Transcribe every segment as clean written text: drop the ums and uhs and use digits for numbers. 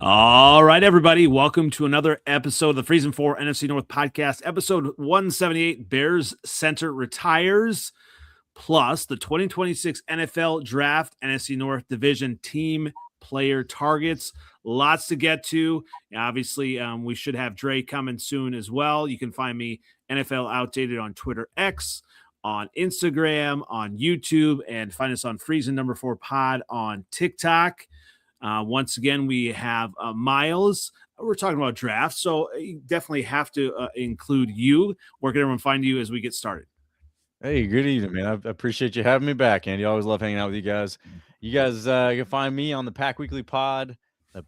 All right, everybody. Welcome to another episode of the Freezin for NFC North Podcast, episode 178. Bears center retires, plus the 2026 NFL Draft, NFC North Division team player targets. Lots to get to. Obviously, we should have Dre coming soon as well. You can find me NFLOutdated on Twitter X, on Instagram, on YouTube, and find us on Freezin 4 Pod on TikTok. Once again, we have Miles. We're talking about drafts, so you definitely have to include you. Where can everyone find you as we get started? Hey, good evening, man. I appreciate you having me back, Andy. I always love hanging out with you guys. You guys can find me on the Pack Weekly Pod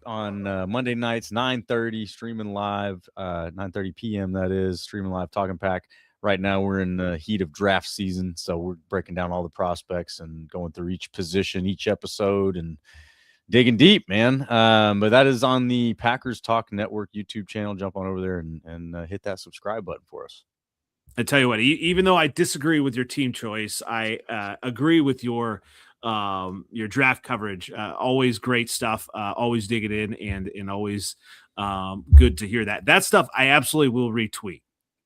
on Monday nights, 9:30, streaming live, 9:30 p.m. That is, streaming live, talking Pack. Right now, we're in the heat of draft season, so we're breaking down all the prospects and going through each position, each episode, and digging deep, man. But that is on the Packers Talk Network YouTube channel. Jump on over there and hit that subscribe button for us. I tell you what, even though I disagree with your team choice, I agree with your draft coverage. Always great stuff. Always dig it in, and always good to hear that. That stuff I absolutely will retweet.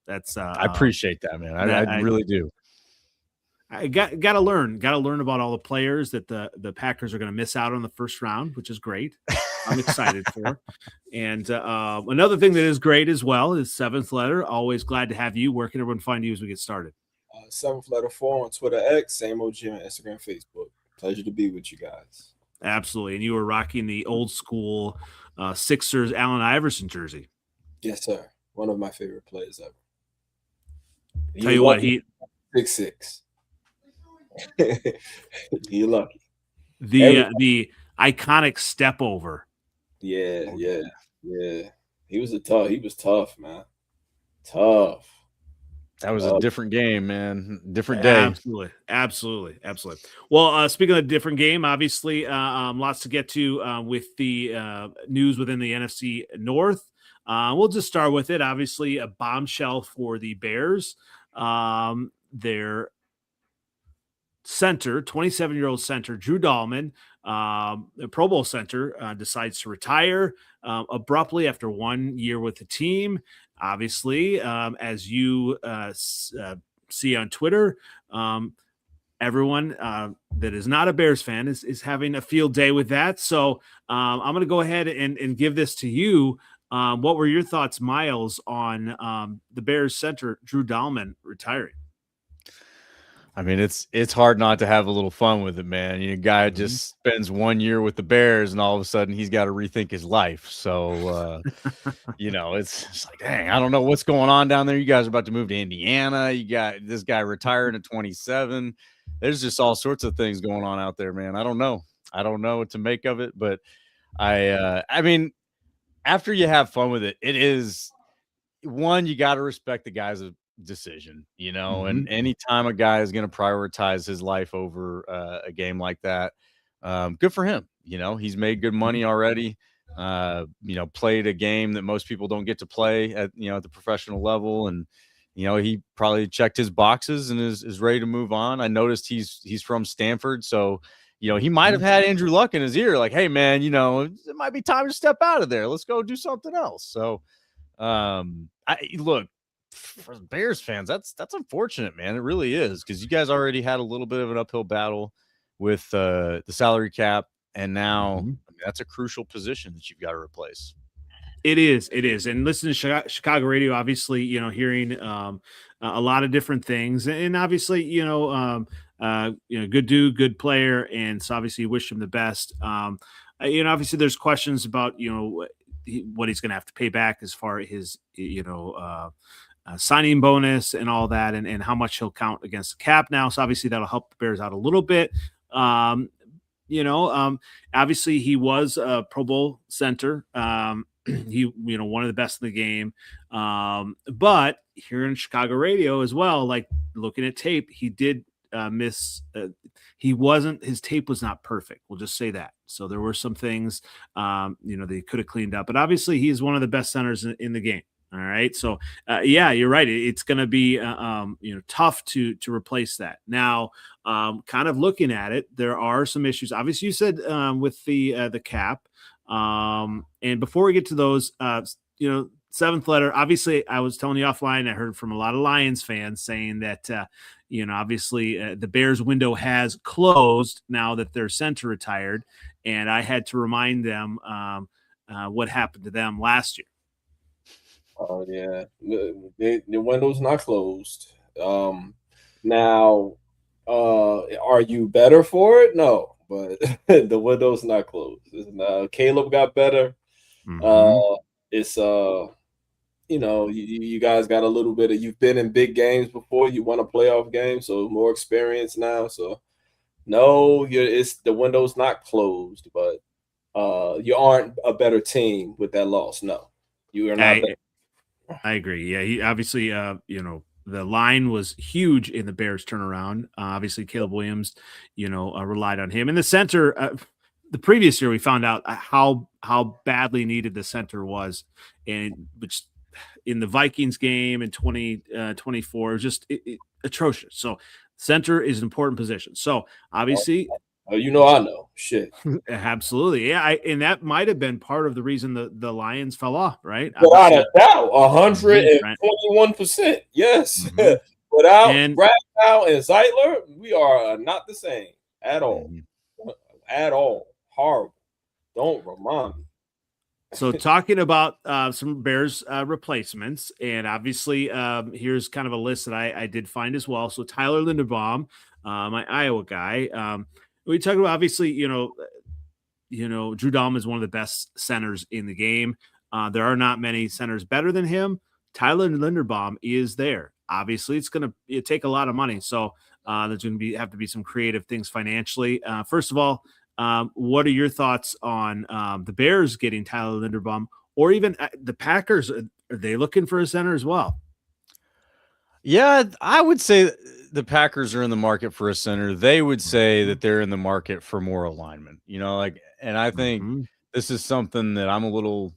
That's I appreciate that, man. I really do. I got to learn about all the players that the Packers are going to miss out on the first round, which is great. I'm excited for. And another thing that is great as well is Seventh Letter. Always glad to have you. Where can everyone find you as we get started? Seventh Letter 4 on Twitter X, same OG on Instagram, Facebook. Pleasure to be with you guys. Absolutely. And you were rocking the old school Sixers Allen Iverson jersey. Yes, sir. One of my favorite players ever. Tell you what, he 6'6". You're lucky. The iconic step over. Yeah. He was tough, man. Tough. That was a different game, man. Different day. Absolutely. Well, speaking of a different game, obviously, lots to get to with the news within the NFC North. We'll just start with it. Obviously, a bombshell for the Bears. Their center, 27-year-old center, Drew Dalman, a Pro Bowl center, decides to retire abruptly after 1 year with the team. Obviously, as you see on Twitter, everyone that is not a Bears fan is having a field day with that. So I'm going to go ahead and give this to you. What were your thoughts, Miles, on the Bears center, Drew Dalman, retiring? I mean, it's hard not to have a little fun with it, man. You know, guy just spends 1 year with the Bears, and all of a sudden he's got to rethink his life. So, it's like, dang, I don't know what's going on down there. You guys are about to move to Indiana. You got this guy retiring at 27. There's just all sorts of things going on out there, man. I don't know what to make of it, but I mean, after you have fun with it, it is one, you got to respect the guy's decision, and anytime a guy is going to prioritize his life over a game like that, good for him. He's made good money already, played a game that most people don't get to play at the professional level, and he probably checked his boxes and is ready to move on. I noticed he's from Stanford, so he might have had Andrew Luck in his ear, like, hey man, it might be time to step out of there, let's go do something else. So look, for Bears fans, that's unfortunate, man. It really is, because you guys already had a little bit of an uphill battle with the salary cap, and now that's a crucial position that you've got to replace. It is. And listening to Chicago radio, obviously, hearing a lot of different things, and obviously, good dude, good player, and so obviously you wish him the best. Obviously there's questions about what he's going to have to pay back as far as his signing bonus and all that, and how much he'll count against the cap now. So obviously that'll help the Bears out a little bit. Obviously he was a Pro Bowl center. He, one of the best in the game. But here in Chicago radio as well, like looking at tape, he did miss. His tape was not perfect. We'll just say that. So there were some things, they could have cleaned up, but obviously he is one of the best centers in the game. All right. So, you're right. It's going to be, tough to replace that. Now, kind of looking at it, there are some issues. Obviously, you said with the cap, And before we get to those, seventh letter, obviously I was telling you offline, I heard from a lot of Lions fans saying that, obviously the Bears window has closed now that their center retired. And I had to remind them what happened to them last year. Oh, yeah. The window's not closed. Now, are you better for it? No, but the window's not closed. Caleb got better. It's you guys got a little bit of, you've been in big games before, you won a playoff game, so more experience now. So no, the window's not closed, but you aren't a better team with that loss. No, you are not. I agree. Yeah, he obviously, the line was huge in the Bears turnaround. Obviously, Caleb Williams, relied on him. And the center, the previous year, we found out how badly needed the center was, and which in the Vikings game in 2024 was just atrocious. So center is an important position. So obviously, I know shit. Absolutely. Yeah. And that might've been part of the reason the Lions fell off, right? Without a doubt, 121%. Yes. Without Braddow and Zeitler, we are not the same at all. At all. Horrible. Don't remind me. So talking about some Bears replacements, and obviously here's kind of a list that I did find as well. So Tyler Linderbaum, my Iowa guy, we talk about, obviously, Drew Dalman is one of the best centers in the game. There are not many centers better than him. Tyler Linderbaum is there. Obviously, it's going to take a lot of money. So there's going to have to be some creative things financially. First of all, what are your thoughts on the Bears getting Tyler Linderbaum, or even the Packers? Are they looking for a center as well? Yeah, I would say the Packers are in the market for a center. They would say that they're in the market for more alignment, and I think this is something that I'm a little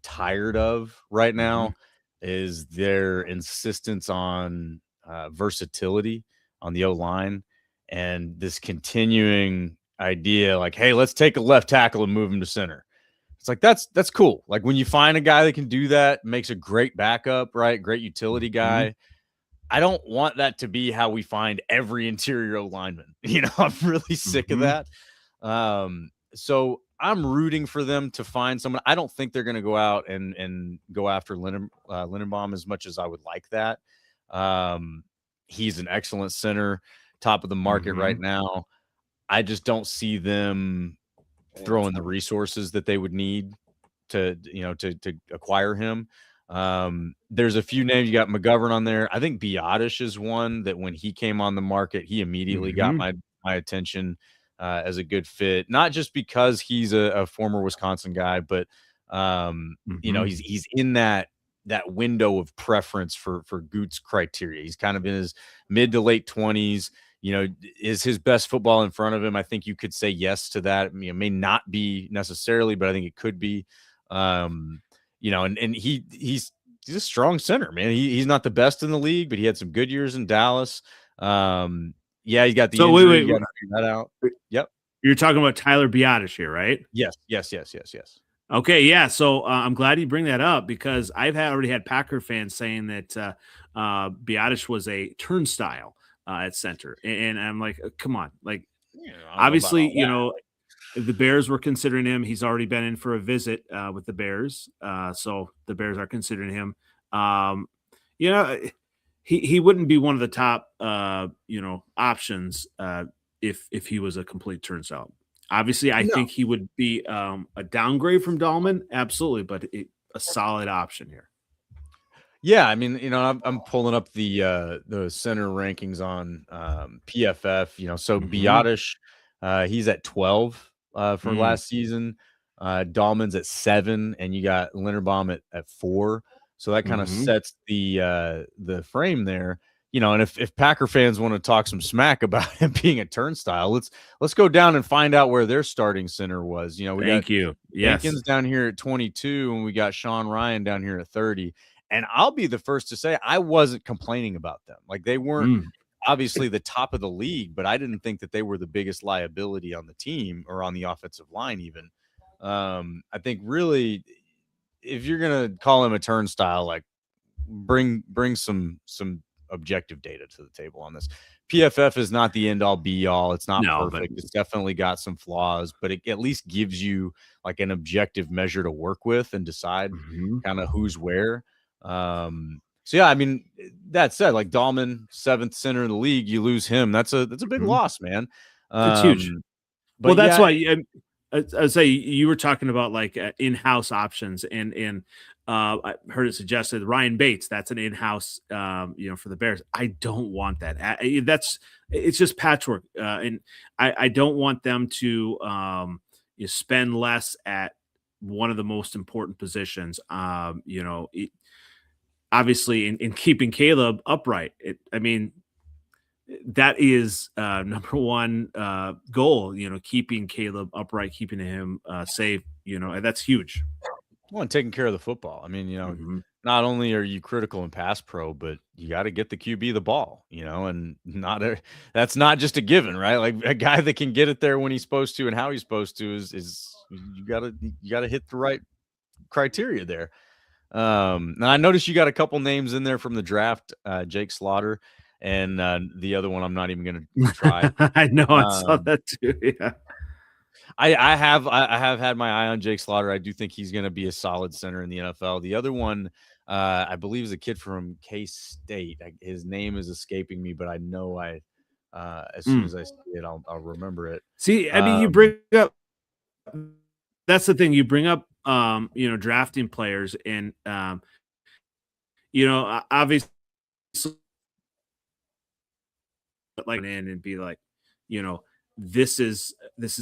tired of right now, is their insistence on versatility on the O-line, and this continuing idea like, hey, let's take a left tackle and move him to center. It's like, that's cool. Like, when you find a guy that can do that, makes a great backup, right? Great utility guy. I don't want that to be how we find every interior lineman. I'm really sick of that. So I'm rooting for them to find someone. I don't think they're going to go out and go after Linderbaum as much as I would like that. He's an excellent center, top of the market right now. I just don't see them throwing the resources that they would need to acquire him. There's a few names. You got McGovern on there. I think Biotish is one that when he came on the market, he immediately got my attention as a good fit, not just because he's a former Wisconsin guy, but he's in that window of preference for Goots criteria. He's kind of in his mid to late 20s. Is his best football in front of him? I think you could say yes to that. It may not be necessarily, but I think it could be. And he's a strong center, man. He's not the best in the league, but he had some good years in Dallas. Yeah, he's got the injury. Wait, you got to figure that out. Yep. You're talking about Tyler Biotish here, right? Yes. Okay, yeah. So I'm glad you bring that up, because I've already had Packer fans saying that Biotish was a turnstile at center, and I'm like, come on, like, obviously, the Bears were considering him. He's already been in for a visit with the Bears, so the Bears are considering him. He wouldn't be one of the top options if he was a complete turnstile. Obviously, I think he would be a downgrade from Dalman, absolutely, but a solid option here. Yeah, I mean, I'm pulling up the center rankings on PFF. So Biotish, he's at 12 for last season. Dalman's at 7, and you got Linderbaum at 4. So that kind of sets the frame there. And if Packer fans want to talk some smack about him being a turnstile, let's go down and find out where their starting center was. We got Jenkins down here at 22, and we got Sean Ryan down here at 30. And I'll be the first to say I wasn't complaining about them. Like, they weren't obviously the top of the league, but I didn't think that they were the biggest liability on the team or on the offensive line even. I think really, if you're gonna call him a turnstile, like bring some objective data to the table on this. PFF is not the end all be all. It's not perfect. It's definitely got some flaws, but it at least gives you like an objective measure to work with and decide kind of who's where. So yeah, I mean, that said, like Dalman, 7th center in the league, you lose him. That's a big loss, man. It's huge. But that's why I say you were talking about like in-house options, and I heard it suggested Ryan Bates. That's an in-house, for the Bears. I don't want that. It's just patchwork, and I don't want them to spend less at one of the most important positions. Obviously, in keeping Caleb upright. That is number one goal, keeping Caleb upright, keeping him safe, and that's huge. Well, and taking care of the football. I mean, not only are you critical in pass pro, but you got to get the QB the ball, and that's not just a given, right? Like a guy that can get it there when he's supposed to and how he's supposed to is you gotta hit the right criteria there. Now I noticed you got a couple names in there from the draft, Jake Slaughter. And the other one, I'm not even going to try. I know, I saw that too. Yeah, I have had my eye on Jake Slaughter. I do think he's going to be a solid center in the NFL. The other one, I believe, is a kid from K-State. His name is escaping me, but I know as soon as I see it, I'll remember it. See, I mean, you bring up. That's the thing. You bring up, drafting players, and obviously. Like in and be like, this is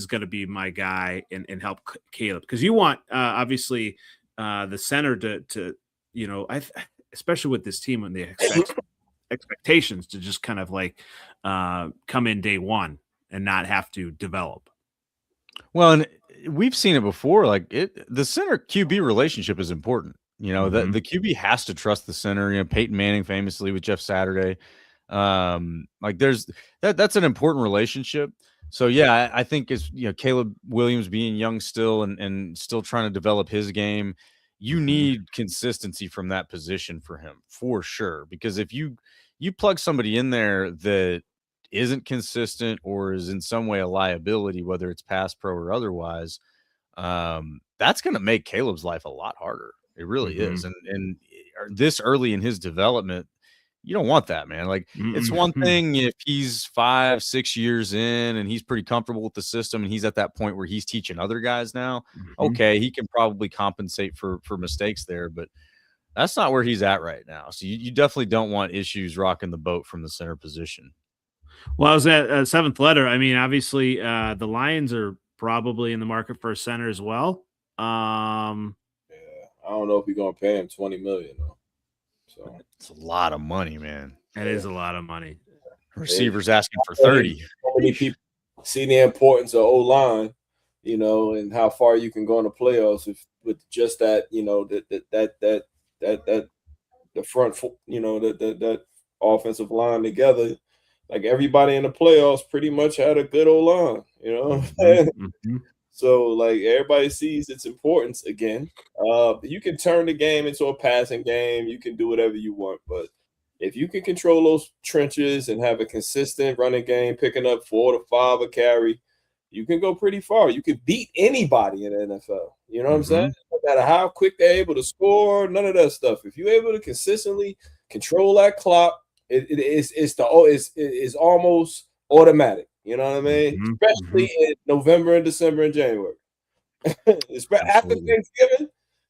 going to be my guy and help Caleb, because you want obviously the center to especially with this team when they expect expectations to just kind of like come in day one and not have to develop. Well, and we've seen it before. Like the center QB relationship is important. The QB has to trust the center. Peyton Manning famously with Jeff Saturday. Like there's that's an important relationship. So yeah, I think it's Caleb Williams being young still and still trying to develop his game. You need consistency from that position for him for sure, because if you plug somebody in there that isn't consistent or is in some way a liability, whether it's pass pro or otherwise, that's going to make Caleb's life a lot harder. It really is. And this early in his development, you don't want that, man. Like it's one thing if he's 5-6 years in and he's pretty comfortable with the system and he's at that point where he's teaching other guys now. Okay, he can probably compensate for mistakes there, but that's not where he's at right now. So you definitely don't want issues rocking the boat from the center position. Well, I was at seventh letter. I mean, obviously, the Lions are probably in the market for a center as well. Yeah, I don't know if you're gonna pay him $20 million though. So it's a lot of money, man. It is a lot of money. Receivers asking for 30. So many people see the importance of O-line, and how far you can go in the playoffs with just that, that the front, that offensive line together. Like everybody in the playoffs pretty much had a good O-line, So like everybody sees its importance again. You can turn the game into a passing game. You can do whatever you want, but if you can control those trenches and have a consistent running game, picking up 4 to 5 a carry, you can go pretty far. You can beat anybody in the NFL. You know what I'm saying? No matter how quick they're able to score, none of that stuff. If you're able to consistently control that clock, it's almost automatic. You know what I mean? Especially in November and December and January. After Thanksgiving,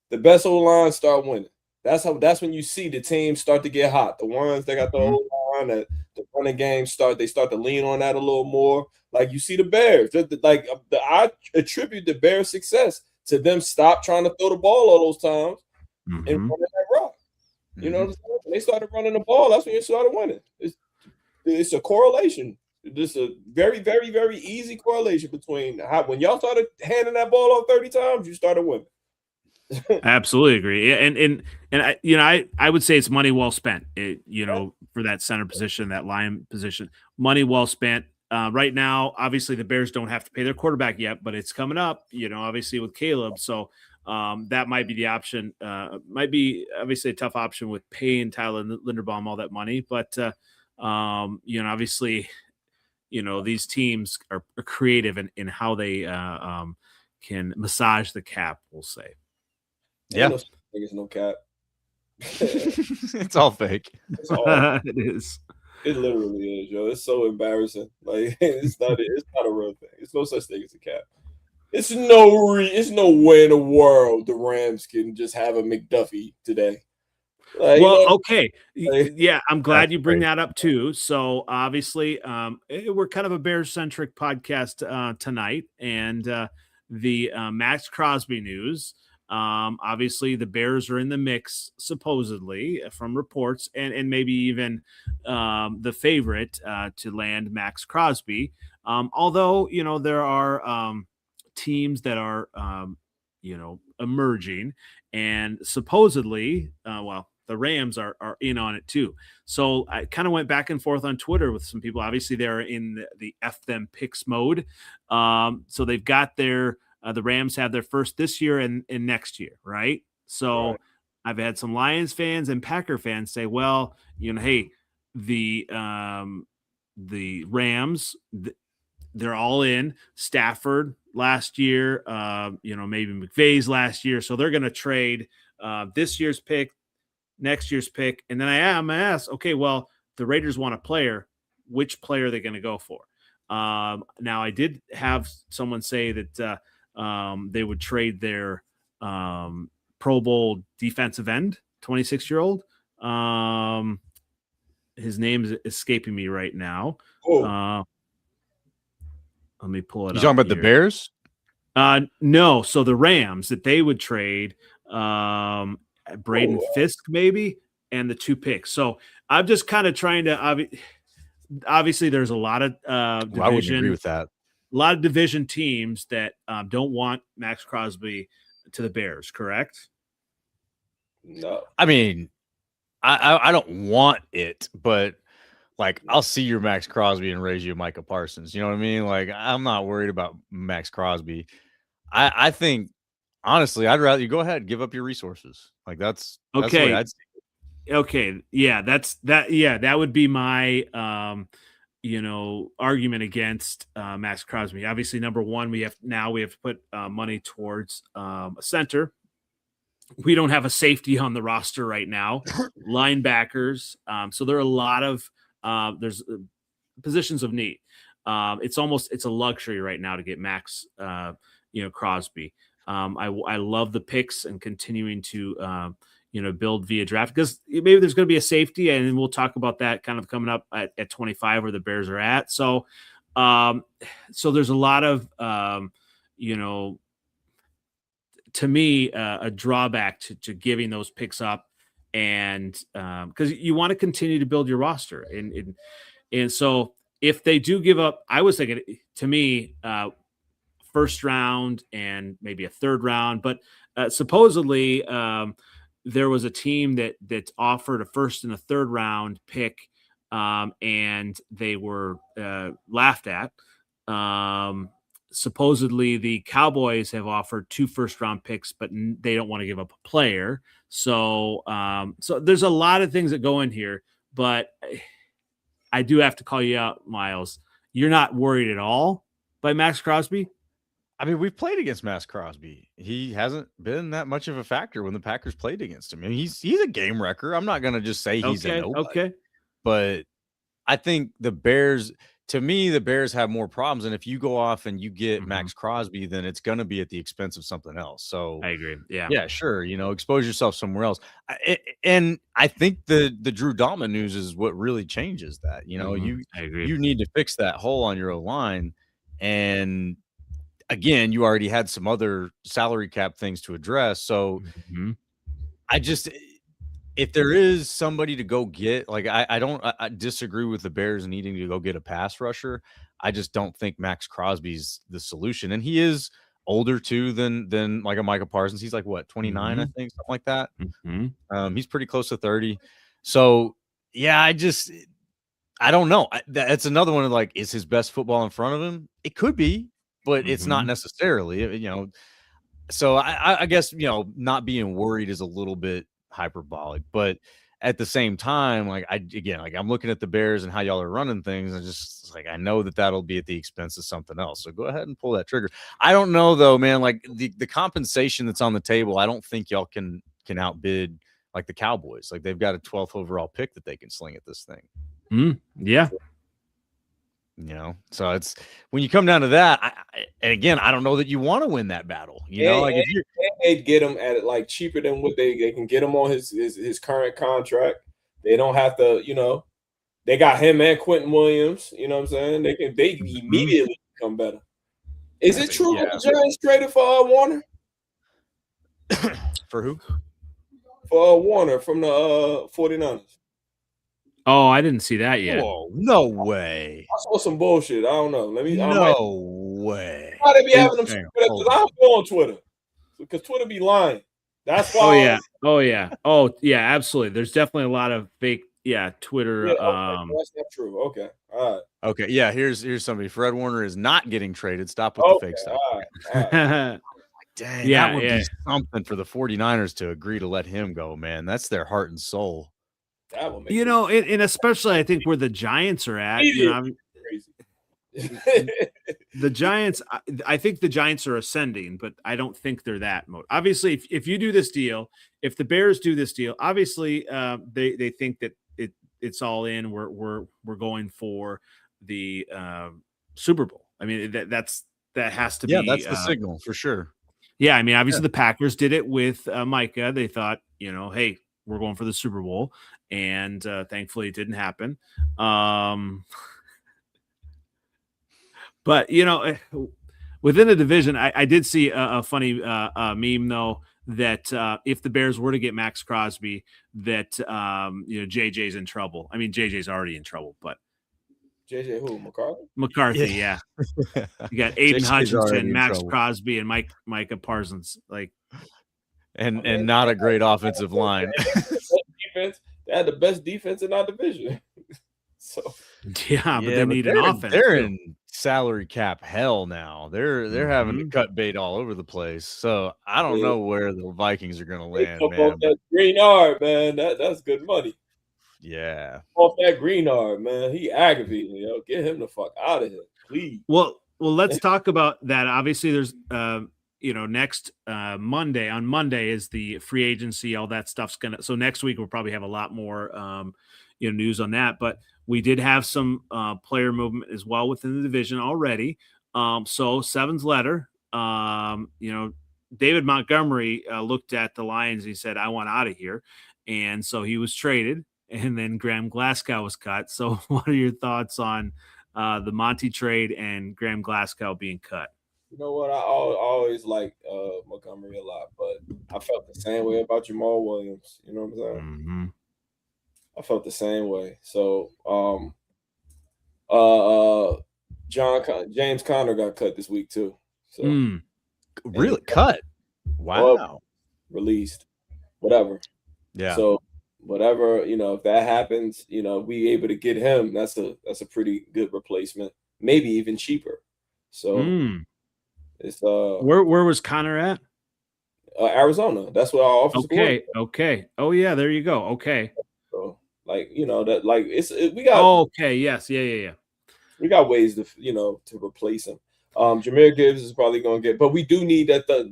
the best O-line start winning. That's when you see the teams start to get hot. The ones that got the O-line, the running game they start to lean on that a little more. Like you see the Bears. I attribute the Bears' success to them stop trying to throw the ball all those times and running that rock. You know what I'm saying? When they started running the ball, that's when you started winning. It's a correlation. Just a very, very, very easy correlation between when y'all started handing that ball off 30 times, you started winning. I absolutely agree. And I would say it's money well spent, for that center position, that line position, money well spent. right now, obviously the Bears don't have to pay their quarterback yet, but it's coming up, obviously with Caleb. So that might be the option. Might be obviously a tough option with paying Tyler Linderbaum all that money, but obviously, these teams are creative in how they can massage the cap, we'll say. Yeah. There's no cap. It's all fake. It's all. It is. It literally is, yo. It's so embarrassing. Like it's not a real thing. It's no such thing as a cap. It's no way in the world the Rams can just have a McDuffie today. Like, okay. Yeah, I'm glad you bring that up too. So obviously, we're kind of a Bears-centric podcast tonight, and the Max Crosby news. Obviously, the Bears are in the mix, supposedly, from reports, and maybe even the favorite to land Max Crosby. Although, there are teams that are, emerging, and supposedly, the Rams are in on it too. So I kind of went back and forth on Twitter with some people. Obviously, they're in the F them picks mode. So they've got their the Rams have their first this year and next year, right? So right. I've had some Lions fans and Packer fans say, well, hey, the Rams, they're all in. Stafford last year, maybe McVay's last year. So they're going to trade this year's pick, next year's pick. And then I'm going to ask, okay, well, the Raiders want a player. Which player are they going to go for? Now, I did have someone say that they would trade their Pro Bowl defensive end, 26-year-old. His name is escaping me right now. Let me pull it up. You talking about the Bears? No. So the Rams, that they would trade Braden Fisk maybe and the 2 picks. So I'm just kind of trying to obviously there's a lot of division. I wouldn't agree with that. A lot of division teams that don't want Max Crosby to the Bears, correct? No. I mean, I don't want it, but like I'll see your Max Crosby and raise you Micah Parsons. You know what I mean? Like I'm not worried about Max Crosby. I think honestly, I'd rather you go ahead, give up your resources. Like that's okay. The way I'd see it. Okay. Yeah, that would be my argument against Max Crosby. Obviously, number one, we have to put money towards a center. We don't have a safety on the roster right now. Linebackers. So there are a lot of there's positions of need. It's a luxury right now to get Max Crosby. I love the picks and continuing to build via draft, because maybe there's going to be a safety, and we'll talk about that kind of coming up at 25 where the Bears are at. So there's a lot of, to me, a drawback to giving those picks up, and because you want to continue to build your roster. And so if they do give up, I was thinking, to me, first round and maybe a third round, but supposedly there was a team that offered a first and a third round pick, and they were laughed at. Supposedly the Cowboys have offered 2 first round picks, but they don't want to give up a player. So there's a lot of things that go in here, but I do have to call you out, Miles. You're not worried at all by Max Crosby? I mean, we've played against Max Crosby. He hasn't been that much of a factor when the Packers played against him. I mean, he's a game wrecker. I'm not going to just say he's a nobody. Okay. But I think the Bears have more problems. And if you go off and you get Max Crosby, then it's going to be at the expense of something else. So I agree. Yeah. Yeah, sure. Expose yourself somewhere else. And I think the Drew Dalman news is what really changes that. I agree. You need to fix that hole on your O-line. And again, you already had some other salary cap things to address. So if there is somebody to go get, like, I disagree with the Bears needing to go get a pass rusher. I just don't think Max Crosby's the solution. And he is older too than like a Micah Parsons. He's like what, 29, I think, something like that. He's pretty close to 30. So yeah, I don't know. That's another one of like, is his best football in front of him? It could be, but it's not necessarily, So I guess, not being worried is a little bit hyperbolic, but at the same time, like I'm looking at the Bears and how y'all are running things, and just like, I know that'll be at the expense of something else. So go ahead and pull that trigger. I don't know though, man, like the compensation that's on the table, I don't think y'all can outbid like the Cowboys. Like they've got a 12th overall pick that they can sling at this thing. Yeah. So it's when you come down to that, and again, I don't know that you want to win that battle. Like if they get him at it like cheaper than what they can get him on his current contract. They don't have to, they got him and Quentin Williams. You know what I'm saying? They immediately become better. Is it true that the Giants traded for Warner? For who? For Warner from the 49ers. Oh, I didn't see that yet. Whoa, no way. I saw some bullshit. I don't know. No way. Why they be having them? Because I don't go on Twitter. Because Twitter be lying. That's why. Oh yeah. Absolutely. There's definitely a lot of fake. Yeah, Twitter. That's not true. Okay. All right. Okay. Yeah. Here's somebody. Fred Warner is not getting traded. Stop with the fake stuff. All right. Dang, that would be something for the 49ers to agree to let him go, man. That's their heart and soul. That will make and especially I think where the Giants are at. Crazy. The Giants, I think the Giants are ascending, but I don't think they're that mode. Obviously, if you do this deal, if the Bears do this deal, obviously they think that it's all in. We're going for the Super Bowl. I mean that has to be. Yeah, that's the signal for sure. Yeah, I mean obviously the Packers did it with Micah. They thought, hey, we're going for the Super Bowl, and thankfully it didn't happen. But within the division, I did see a funny meme though that if the Bears were to get Max Crosby, that JJ's in trouble. I mean, JJ's already in trouble, but JJ who? McCarthy, yeah. You got Aiden Hutchinson, Max Crosby, and Micah Parsons, and not a great offensive line. Defense. They had the best defense in our division. So but they need an offense. They're in salary cap hell now. They're having to cut bait all over the place. So I don't know where the Vikings are going to land, man. That Greenard, man, that's good money. Yeah, off that Greenard, man, he aggravating. Get him the fuck out of here, please. Well, let's talk about that. Obviously, there's next Monday. On Monday is the free agency. All that stuff's gonna. So next week we'll probably have a lot more news on that. But we did have some player movement as well within the division already. So Seven's letter, David Montgomery looked at the Lions and he said, I want out of here. And so he was traded, and then Graham Glasgow was cut. So what are your thoughts on the Monty trade and Graham Glasgow being cut? You know what? I always like Montgomery a lot, but I felt the same way about Jamal Williams. You know what I'm saying? Mm-hmm. I felt the same way. So, James Conner got cut this week too. So, really cut? Wow. Released. Whatever. Yeah. So, whatever, if that happens, we able to get him. That's a pretty good replacement. Maybe even cheaper. So, it's where was Conner at? Arizona. That's what our office. Okay. Oh yeah, there you go. Okay. So, we got. Oh, okay. Yes. Yeah. We got ways to to replace him. Jahmyr Gibbs is probably going to get, but we do need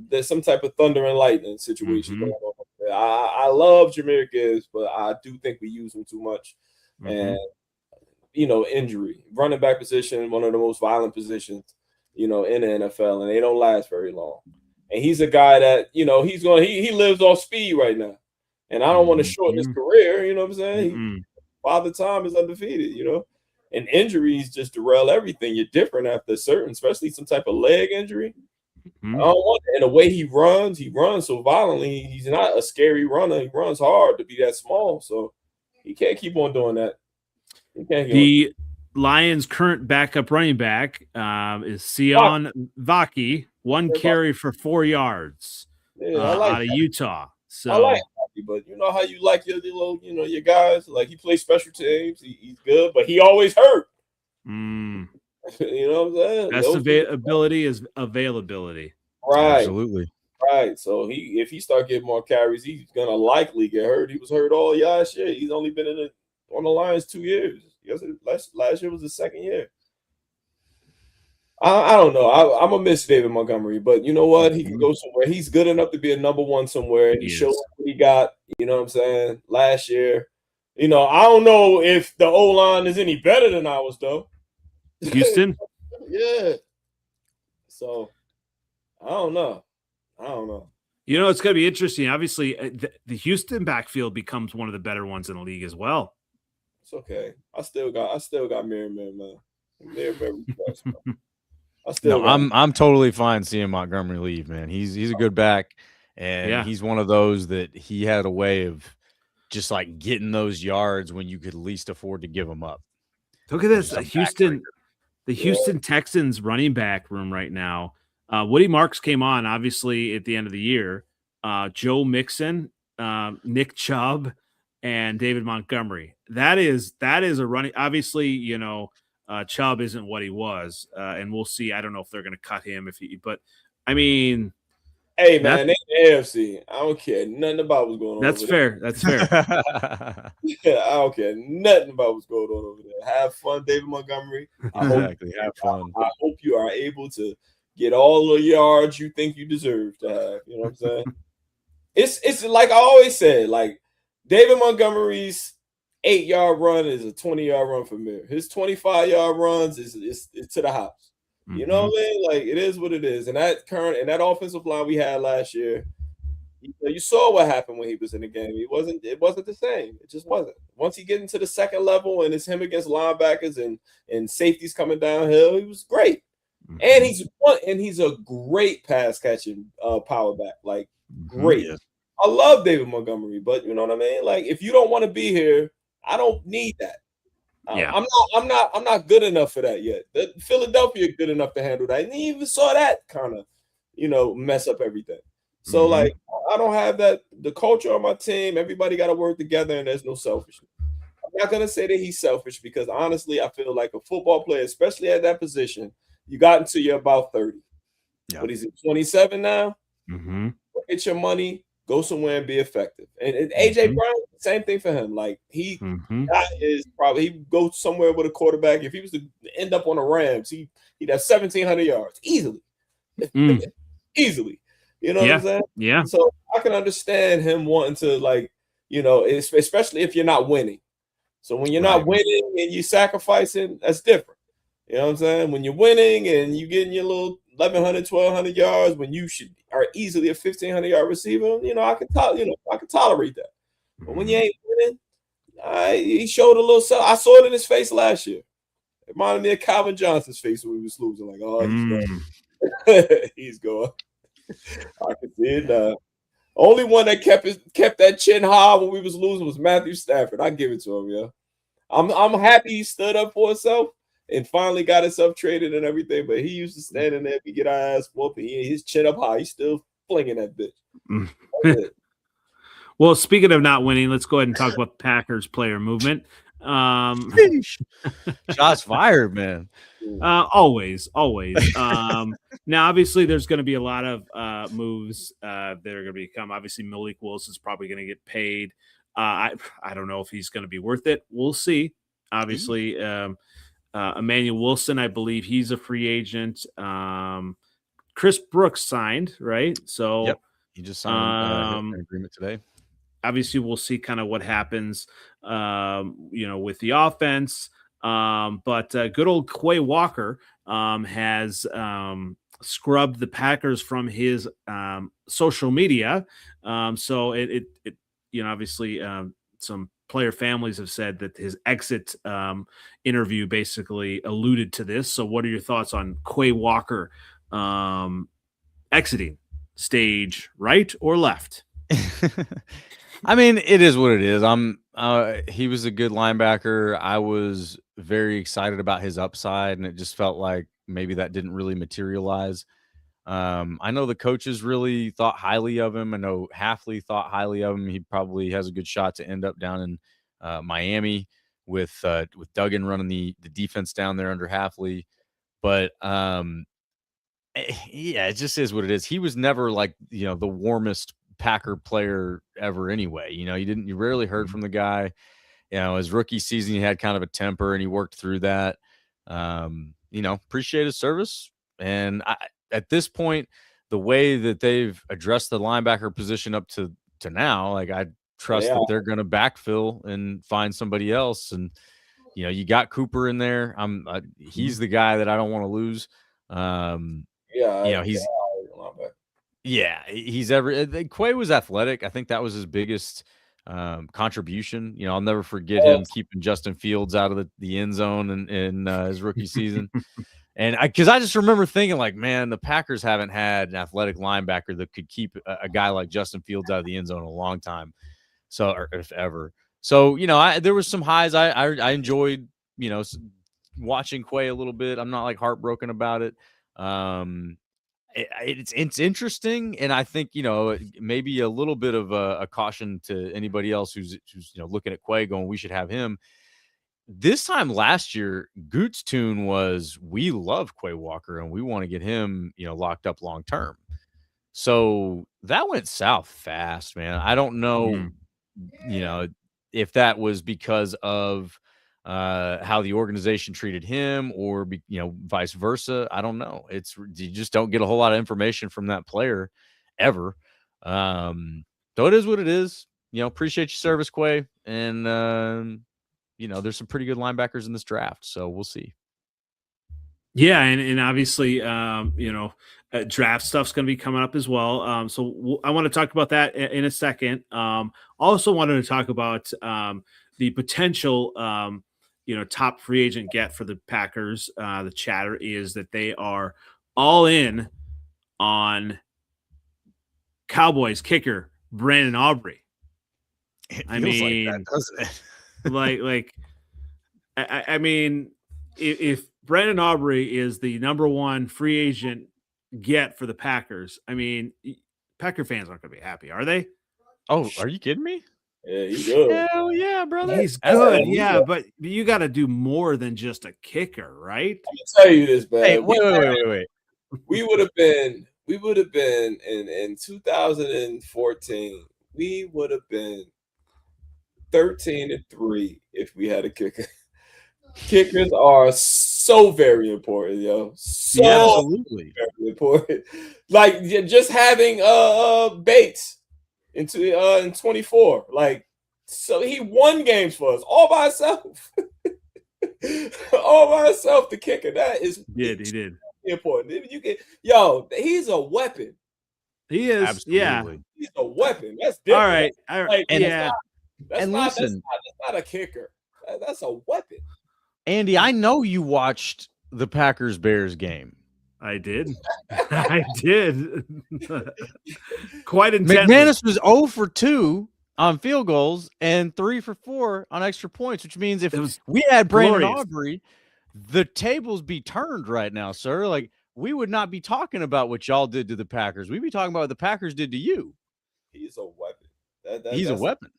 there's some type of thunder and lightning situation going on. I love Jahmyr Gibbs, but I do think we use him too much, and injury, running back position, one of the most violent positions, in the NFL, and they don't last very long. And he's a guy that he lives off speed right now, and I don't want to shorten his career. You know what I'm saying? Father Time is undefeated. And injuries just derail everything. You're different after especially some type of leg injury. I don't want that. And the way he runs so violently. He's not a scary runner. He runs hard to be that small. So he can't keep on doing that. The Lions' current backup running back is Sion Vaki, one carry for 4 yards out of Utah. So I like but you know how you like your little, your guys. Like he plays special teams, he's good, but he always hurt. Mm. You know what I'm saying? Best ability is availability. Right. Absolutely. Right. So if he start getting more carries, he's gonna likely get hurt. He was hurt all last year. He's only been on the Lions 2 years. Last year was his second year. I don't know. I'm gonna miss David Montgomery, but you know what? He can go somewhere. He's good enough to be a number one somewhere. He showed what he got. You know what I'm saying? Last year. I don't know if the O-line is any better than ours though. Houston. Yeah. So I don't know. It's going to be interesting. Obviously, the Houston backfield becomes one of the better ones in the league as well. It's okay. I still got Merriman, man. I'm totally fine seeing Montgomery leave, man. He's a good back, and he's one of those that he had a way of just like getting those yards when you could least afford to give them up. Look at this, the Houston Texans running back room right now. Woody Marks came on, obviously, at the end of the year. Joe Mixon, Nick Chubb, and David Montgomery. That is a running. Obviously, Chubb isn't what he was, and we'll see. I don't know if they're going to cut him but I mean, hey man, they the AFC. I don't care nothing about what's going on. That's fair. That's fair. Yeah, I don't care nothing about what's going on over there. Have fun, David Montgomery. Have fun. I hope you are able to get all the yards you think you deserve to have. You know what I'm saying? It's like I always said, like David Montgomery's 8-yard run is a 20-yard run for me. His 25-yard runs is to the house. Mm-hmm. You know what I mean? Like it is what it is. And that offensive line we had last year, you saw what happened when he was in the game. It wasn't the same. It just wasn't. Once he get into the second level and it's him against linebackers and safeties coming downhill, he was great. Mm-hmm. And he's a great pass catching power back. Like great. Yeah. I love David Montgomery, but you know what I mean? Like if you don't want to be here, I don't need that. Yeah. I'm not good enough for that yet. Philadelphia good enough to handle that. And you even saw that kind of, mess up everything. So like I don't have that. The culture on my team, everybody got to work together, and there's no selfishness. I'm not gonna say that he's selfish because honestly, I feel like a football player, especially at that position, you got until you're about 30. Yeah. But he's at 27 now. Mm-hmm. Get your money, go somewhere and be effective. And AJ Brown, same thing for him. Like he he goes somewhere with a quarterback. If he was to end up on the Rams, he'd have 1,700 yards easily. Easily. You know what I'm saying? Yeah. So I can understand him wanting to especially if you're not winning. So when you're not winning and you're sacrificing, that's different. You know what I'm saying? When you're winning and you getting your little 1,100, 1,200 yards, when you are easily a 1,500-yard receiver, I can tolerate that. But when you ain't winning, he showed a little self. I saw it in his face last year. It reminded me of Calvin Johnson's face when we was losing. Like, oh, he's going. He's going. I can see it now. Only one that kept that chin high when we was losing was Matthew Stafford. I give it to him, yeah. I'm happy he stood up for himself and finally got himself traded and everything. But he used to stand in there, we get our ass whooped, and his chin up high. He's still flinging that bitch. Well, speaking of not winning, let's go ahead and talk about the Packers player movement. Shots fired, man. Always. Now, obviously, there's going to be a lot of moves that are going to become. Obviously, Malik Wilson's probably going to get paid. I don't know if he's going to be worth it. We'll see. Obviously, Emmanuel Wilson, I believe he's a free agent. Chris Brooks signed, right? So yep. He just signed an agreement today. Obviously, we'll see kind of what happens, with the offense. But good old Quay Walker has scrubbed the Packers from his social media. So it obviously some player families have said that his exit interview basically alluded to this. So what are your thoughts on Quay Walker exiting? Stage right or left? I mean, it is what it is. He was a good linebacker. I was very excited about his upside, and it just felt like maybe that didn't really materialize. I know the coaches really thought highly of him. I know Halfley thought highly of him. He probably has a good shot to end up down in Miami with Duggan running the defense down there under Halfley. But yeah, it just is what it is. He was never like, the warmest Packer player ever anyway. You rarely heard from the guy. His rookie season, he had kind of a temper and he worked through that. Appreciate his service. And at this point, the way that they've addressed the linebacker position up to now, like I trust that they're going to backfill and find somebody else. And, you got Cooper in there. He's the guy that I don't want to lose. Quay was athletic. I think that was his biggest contribution. I'll never forget him keeping Justin Fields out of the end zone in his rookie season. And because I just remember thinking, like, man, the Packers haven't had an athletic linebacker that could keep a guy like Justin Fields out of the end zone in a long time. So, or if ever. So, there was some highs. I enjoyed, watching Quay a little bit. I'm not like heartbroken about it. It's interesting, and I think maybe a little bit of a caution to anybody else who's looking at Quay going, we should have him. This time last year, Goot's tune was, we love Quay Walker and we want to get him locked up long term. So that went south fast, man. I don't know, if that was because of how the organization treated him or vice versa. I don't know. You just don't get a whole lot of information from that player ever. So it is what it is. Appreciate your service, Quay. And there's some pretty good linebackers in this draft, so we'll see. Yeah, and obviously, draft stuff's going to be coming up as well. So I want to talk about that in a second. Also wanted to talk about the potential, top free agent get for the Packers. The chatter is that they are all in on Cowboys kicker Brandon Aubrey. I mean, like that, doesn't it? I mean, if Brandon Aubrey is the number one free agent get for the Packers, I mean, Packer fans aren't going to be happy, are they? Oh, are you kidding me? Yeah, he's good. Hell yeah, brother. He's good, yeah, but you got to do more than just a kicker, right? I'm gonna tell you this, man. Hey, wait. We would have been in 2014. We would have been 13-3 if we had a kicker. Kickers are so very important, yo. So absolutely very important. Like just having Bates in 24. Like, so he won games for us all by himself. All by himself, the kicker. That is he did important. He's a weapon. He is. Absolutely. Yeah, he's a weapon. That's different. All right. Like, that's not a kicker. That's a weapon. Andy, I know you watched the Packers-Bears game. I did. I did. Quite intensely. McManus was 0 for 2 on field goals and 3 for 4 on extra points, which means if we had Brandon Aubrey, the tables be turned right now, sir. Like, we would not be talking about what y'all did to the Packers. We'd be talking about what the Packers did to you. He's a weapon. He's a weapon.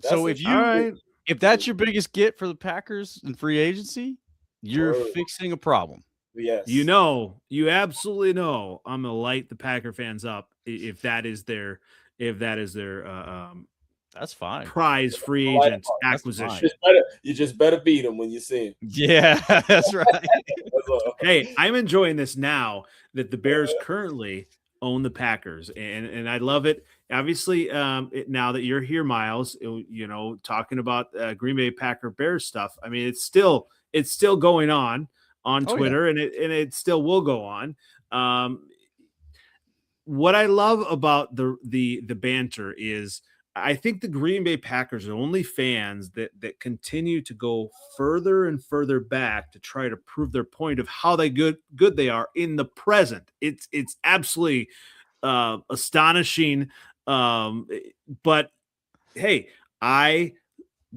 So if that's your biggest get for the Packers in free agency, you're fixing a problem. Yes. You absolutely know I'm gonna light the Packer fans up if that is their that's fine. Prize free agent acquisition. You just better beat them when you see him. Yeah, that's right. Hey, I'm enjoying this now that the Bears currently own the Packers, and I love it. Obviously, now that you're here, Miles, talking about Green Bay Packer Bears stuff. I mean, it's still going on Twitter, and it still will go on. What I love about the banter is I think the Green Bay Packers are only fans that continue to go further and further back to try to prove their point of how good they are in the present. It's absolutely astonishing. But hey, I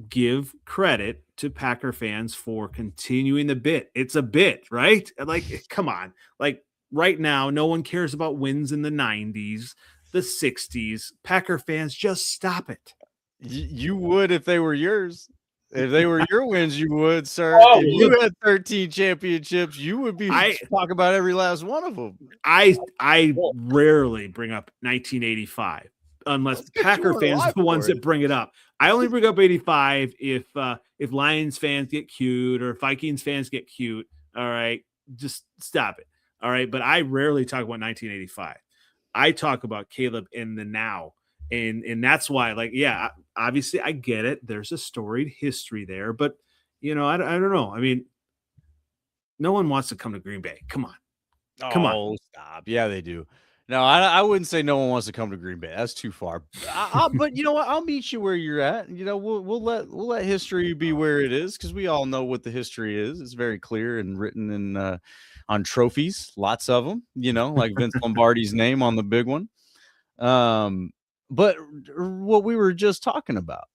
give credit to Packer fans for continuing the bit. It's a bit, right? Like, come on. Like, right now, no one cares about wins in the 90s, the 60s. Packer fans, just stop it. You would if they were yours. If they were your wins, you would, sir. Oh, if you had 13 championships, you would be talking about every last one of them. I rarely bring up 1985 unless Packer fans are the ones that bring it up. I only bring up 85 if Lions fans get cute or Vikings fans get cute. All right, just stop it. All right, but I rarely talk about 1985. I talk about Caleb in the now. And that's why, like, yeah, obviously I get it. There's a storied history there, but I don't know. I mean, no one wants to come to Green Bay. Come on. Stop. Yeah, they do. No, I wouldn't say no one wants to come to Green Bay. That's too far. But you know what? I'll meet you where you're at. We'll let history be where it is, because we all know what the history is. It's very clear and written in on trophies, lots of them. Like Vince Lombardi's name on the big one. But what we were just talking about,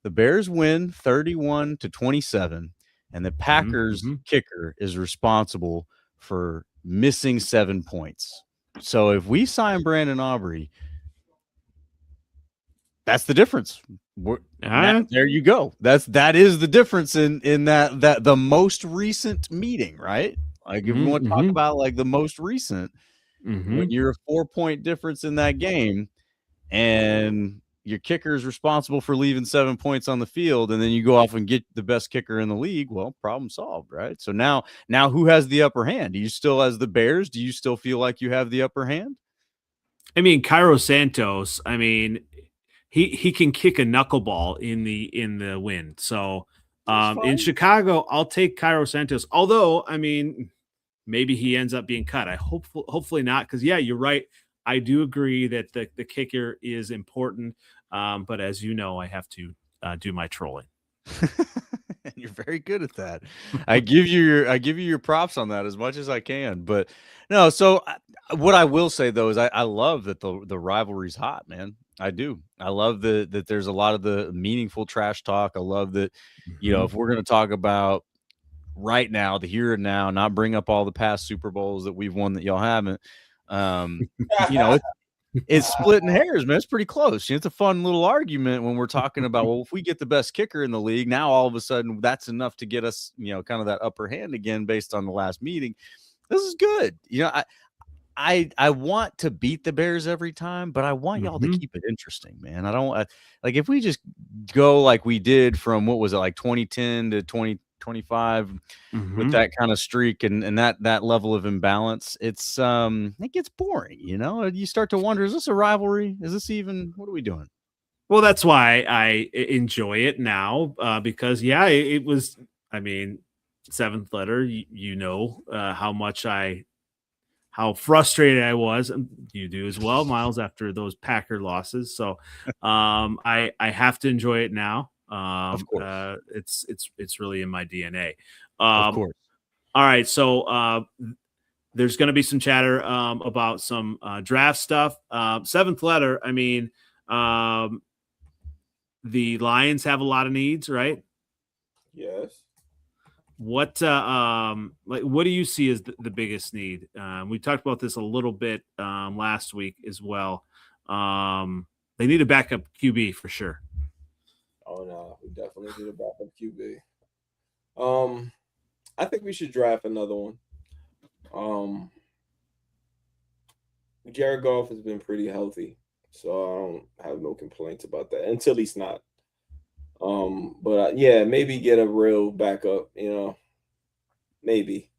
the Bears win 31-27, and the Packers kicker is responsible for missing 7 points. So if we sign Brandon Aubrey, that's the difference. There you go. That is the difference in that the most recent meeting, right? Like if we want to talk about like the most recent, when you're a 4-point difference in that game, and your kicker is responsible for leaving 7 points on the field, and then you go off and get the best kicker in the league, well, problem solved, right? So now who has the upper hand? Do you still, as the Bears, do you still feel like you have the upper hand? I mean, Cairo Santos, I mean, he can kick a knuckleball in the wind. So in Chicago, I'll take Cairo Santos. Although, I mean, maybe he ends up being cut. Hopefully not, because yeah, you're right. I do agree that the kicker is important, but as you know, I have to do my trolling. And you're very good at that. I give you your props on that as much as I can. But no, so what I will say though is I love that the rivalry's hot, man. I do. I love that there's a lot of the meaningful trash talk. I love that, if we're going to talk about right now, the here and now, not bring up all the past Super Bowls that we've won that y'all haven't. It's splitting hairs, man. It's pretty close. It's a fun little argument when we're talking about, well, if we get the best kicker in the league, now all of a sudden that's enough to get us, kind of that upper hand again based on the last meeting. This is good. I want to beat the Bears every time, but I want y'all to keep it interesting, man. I don't like if we just go like we did from what was it, like 2010 to 2025 with that kind of streak and that level of imbalance, it gets boring. You start to wonder, is this a rivalry? Is this even, what are we doing? Well, that's why I enjoy it now, because yeah, it was, I mean, seventh letter, how frustrated I was, and you do as well, Miles, after those Packer losses. So I have to enjoy it now. Of course. It's really in my DNA. Of course. All right. So there's going to be some chatter about some draft stuff. Seventh letter. I mean, the Lions have a lot of needs, right? Yes. What what do you see as the biggest need? We talked about this a little bit last week as well. They need a backup QB for sure. Oh no, we definitely need a backup QB. I think we should draft another one. Jared Goff has been pretty healthy, so I don't have no complaints about that until he's not. But yeah, maybe get a real backup. Maybe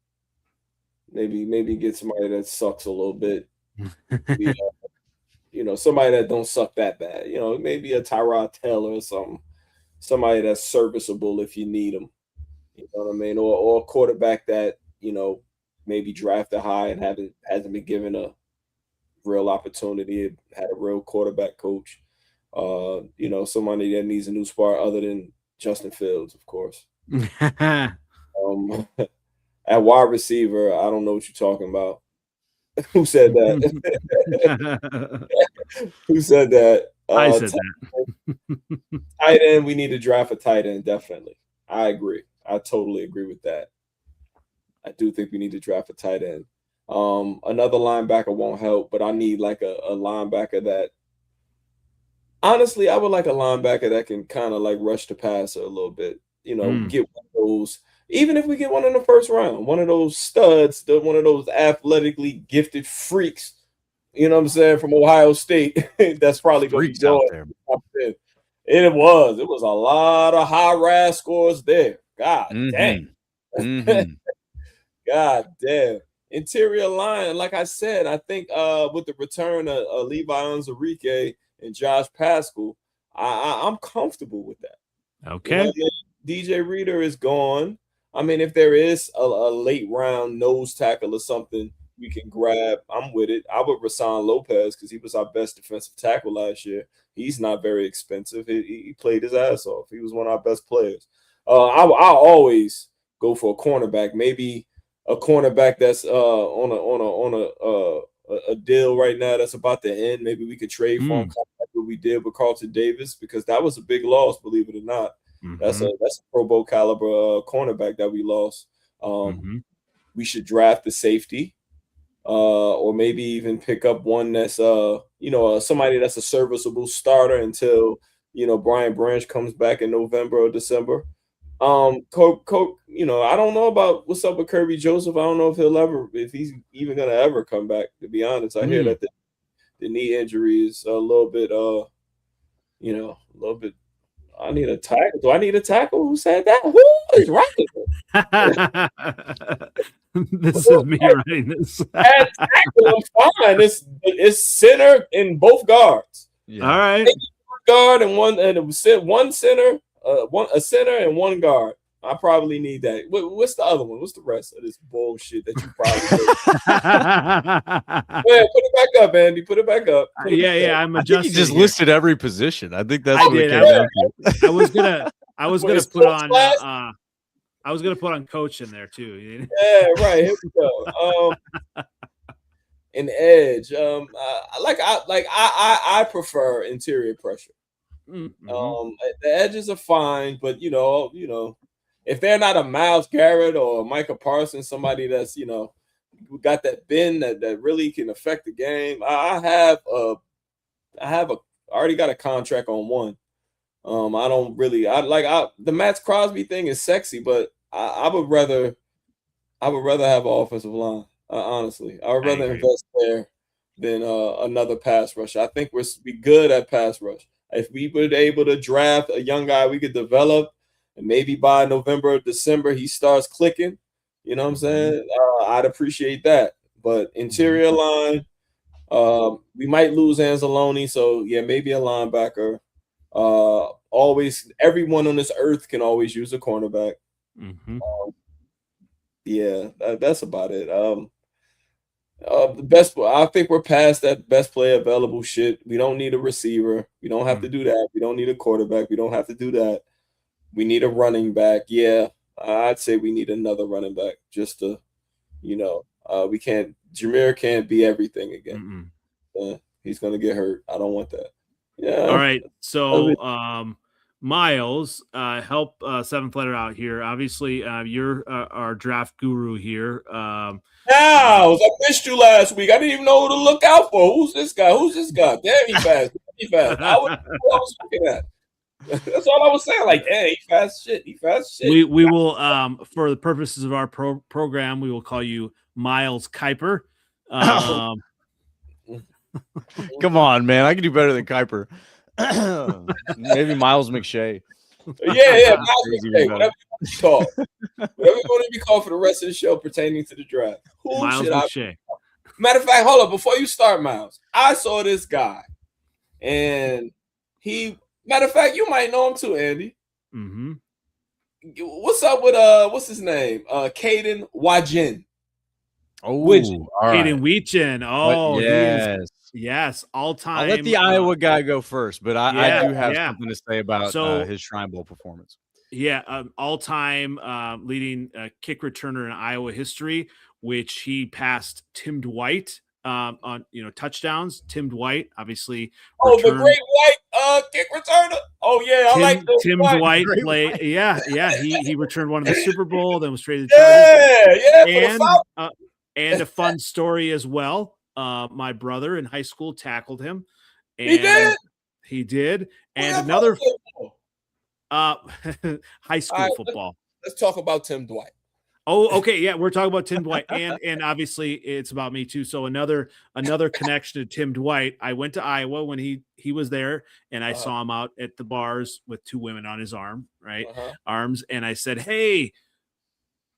get somebody that sucks a little bit. Somebody that don't suck that bad. Maybe a Tyrod Taylor or something. Somebody that's serviceable if you need them. You know what I mean? Or a quarterback that, maybe drafted high and hasn't been given a real opportunity, had a real quarterback coach. Somebody that needs a new spark other than Justin Fields, of course. At wide receiver, I don't know what you're talking about. Who said that? Who said that? I said that. Tight end, we need to draft a tight end, definitely. I agree. I totally agree with that. I do think we need to draft a tight end. Another linebacker won't help, but I need like a linebacker that. Honestly, I would like a linebacker that can kind of like rush the passer a little bit. Get one of those. Even if we get one in the first round, one of those studs, one of those athletically gifted freaks. You know what I'm saying, from Ohio State. That's probably going to be going there. It was a lot of high RAS scores there. God dang. God damn. Interior line, like I said, I think with the return of Levi Onwuzurike and Josh Pascal, I'm comfortable with that. Okay. DJ Reader is gone. I mean, if there is a late round nose tackle or something we can grab, I'm with it. I would Rasan Lopez because he was our best defensive tackle last year. He's not very expensive. He played his ass off. He was one of our best players. I'll always go for a cornerback, maybe a cornerback that's on a deal right now that's about to end. Maybe we could trade for him like what we did with Carlton Davis, because that was a big loss, believe it or not. That's a Pro Bowl caliber cornerback that we lost. We should draft the safety, or maybe even pick up one that's somebody that's a serviceable starter until Brian Branch comes back in November or December. I don't know about what's up with Kirby Joseph. I don't know if he's even gonna ever come back, to be honest. I hear that the knee injury is a little bit I need a tackle. Do I need a tackle? Who said that? Who is writing this? Is me writing this. Tackle, I'm fine. It's center and both guards. Yeah. All right. Guard and one center. A center and one guard. I probably need that. What's the other one? What's the rest of this bullshit that you probably put it back up, Andy. Put it back up. I'm adjusting. You just listed every position. I think that's what it came down to. I was gonna put on I was gonna put on coach in there too. Yeah, right. Here we go. An edge. I prefer interior pressure. The edges are fine, but if they're not a Myles Garrett or Micah Parsons, somebody that's got that bend that really can affect the game. I already got a contract on one. The Matt Crosby thing is sexy, but I would rather have an offensive line. Honestly, I would rather invest there than another pass rush. I think we're good at pass rush. If we were able to draft a young guy we could develop, and maybe by November or December he starts clicking, you know what I'm saying? I'd appreciate that. But interior line, we might lose Anzalone, so yeah, maybe a linebacker. Always, everyone on this earth can always use a cornerback. That's about it. The best, I think we're past that best player available shit. We don't need a receiver. We don't have to do that. We don't need a quarterback. We don't have to do that. We need a running back. Yeah, I'd say we need another running back just to, Jameer can't be everything again. He's going to get hurt. I don't want that. Yeah. All right. So, Miles, help Seventh Letter out here. Obviously, you're our draft guru here. I missed you last week. I didn't even know who to look out for. Who's this guy? Damn, he fast. I was looking at. That's all I was saying. Like, damn, he fast shit. We will, for the purposes of our program, we will call you Miles Kuiper. Come on, man. I can do better than Kuiper. Maybe Miles McShay. Yeah, Miles McShay. Whatever you want to be called for the rest of the show pertaining to the draft. Miles McShay. Matter of fact, hold up. Before you start, Miles, I saw this guy, and matter of fact, you might know him too, Andy. What's up with what's his name? Caden Wajen. Caden Weechin. Oh, yes, all time. I'll let the Iowa guy go first, but I do have something to say about his Shrine Bowl performance. Yeah, all-time leading kick returner in Iowa history, which he passed Tim Dwight on touchdowns. Tim Dwight, obviously. The great white kick returner. Oh yeah, I like Tim Dwight play. Yeah. He returned one in the Super Bowl, then was traded to Chargers. Yeah. And a fun story as well. My brother in high school tackled him. And He did? He did. And Where another football? high school All right, football. Let's talk about Tim Dwight. Oh, okay. Yeah, we're talking about Tim Dwight. And obviously it's about me too. So another connection to Tim Dwight. I went to Iowa when he was there, and I saw him out at the bars with two women on his arms. And I said, "Hey,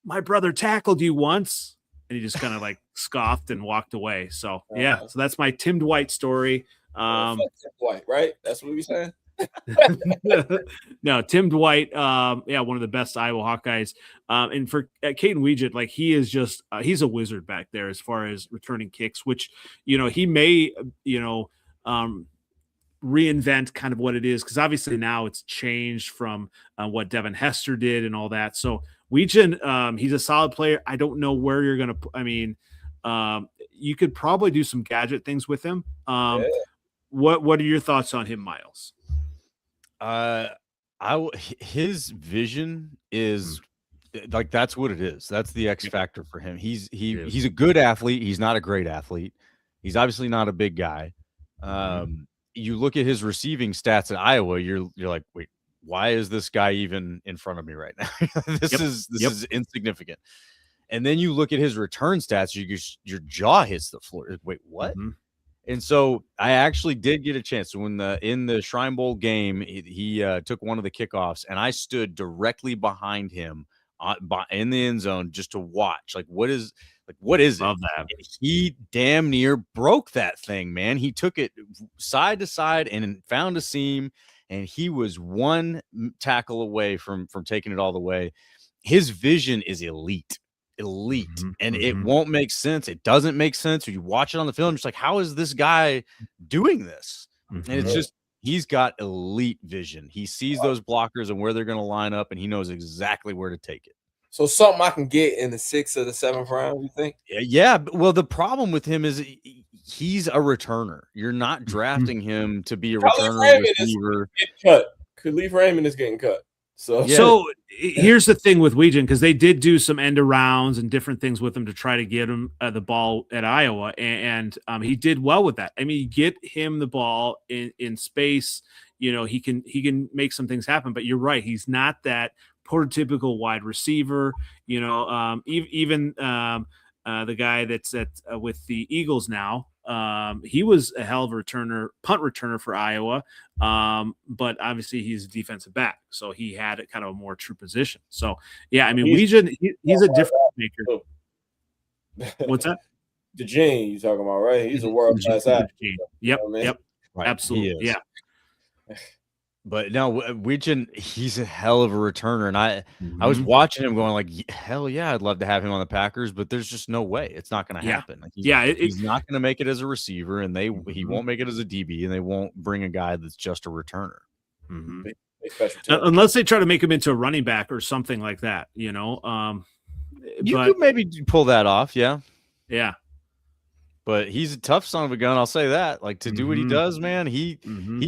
my brother tackled you once." And he just kind of like scoffed and walked away. So yeah, so that's my Tim Dwight story. Tim Dwight, right? That's what we saying. No, Tim Dwight, one of the best Iowa Hawkeyes. And for Caden Weegett, like he is just he's a wizard back there as far as returning kicks, which he may reinvent kind of what it is, because obviously now it's changed from what Devin Hester did and all that. So Weegett, he's a solid player. I don't know where you're gonna. I mean, you could probably do some gadget things with him. What are your thoughts on him, Miles? His vision is like, that's what it is. That's the X factor for him. He's a good athlete. He's not a great athlete. He's obviously not a big guy. You look at his receiving stats at Iowa, you're like, wait, why is this guy even in front of me right now? This is insignificant. And then you look at his return stats, your jaw hits the floor. Wait, what? And so I actually did get a chance. So in the Shrine Bowl game, he took one of the kickoffs, and I stood directly behind him in the end zone just to watch. What is Love it? that. And he damn near broke that thing, man. He took it side to side and found a seam, and he was one tackle away from taking it all the way. His vision is elite. And it won't make sense. It doesn't make sense. When you watch it on the film, it's like, how is this guy doing this? And it's just, he's got elite vision. He sees those blockers and where they're going to line up, and he knows exactly where to take it. So something I can get in the 6th or the 7th round, you think? Yeah. Well, the problem with him is he's a returner. You're not drafting him to be a returner receiver. Khalif Raymond is getting cut. So here's the thing with Weegett, because they did do some end arounds and different things with him to try to get him the ball at Iowa, and he did well with that. I mean, you get him the ball in space, he can make some things happen. But you're right, he's not that prototypical wide receiver. Even the guy that's with the Eagles now. He was a hell of a punt returner for Iowa. But obviously he's a defensive back, so he had kind of a more true position. So yeah, I mean, Weegett, he's a difference maker. What's that? The gene you're talking about, right? He's a world class athlete. Yep. Right. Absolutely. Yeah. But no, Weegett, he's a hell of a returner. And I was watching him going like, hell yeah, I'd love to have him on the Packers, but there's just no way. It's not going to happen. He's not going to make it as a receiver, and he won't make it as a DB, and they won't bring a guy that's just a returner. Unless they try to make him into a running back or something like that, You could maybe pull that off. Yeah. Yeah. But he's a tough son of a gun, I'll say that. Like, to do what he does, man, he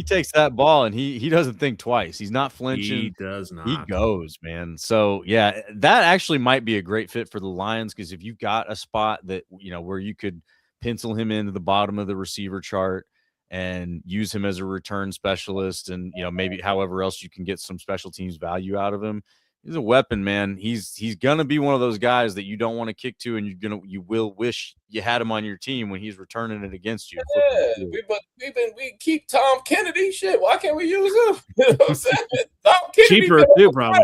takes that ball and he doesn't think twice. He's not flinching. He does not. He goes, man. So, yeah, that actually might be a great fit for the Lions, because if you've got a spot that, where you could pencil him into the bottom of the receiver chart and use him as a return specialist, and, maybe however else you can get some special teams value out of him. He's a weapon, man. He's gonna be one of those guys that you don't want to kick to, and you will wish you had him on your team when he's returning it against you. Yeah, we keep Tom Kennedy. Shit, why can't we use him? You know what I'm saying? Tom Kennedy cheaper too, probably.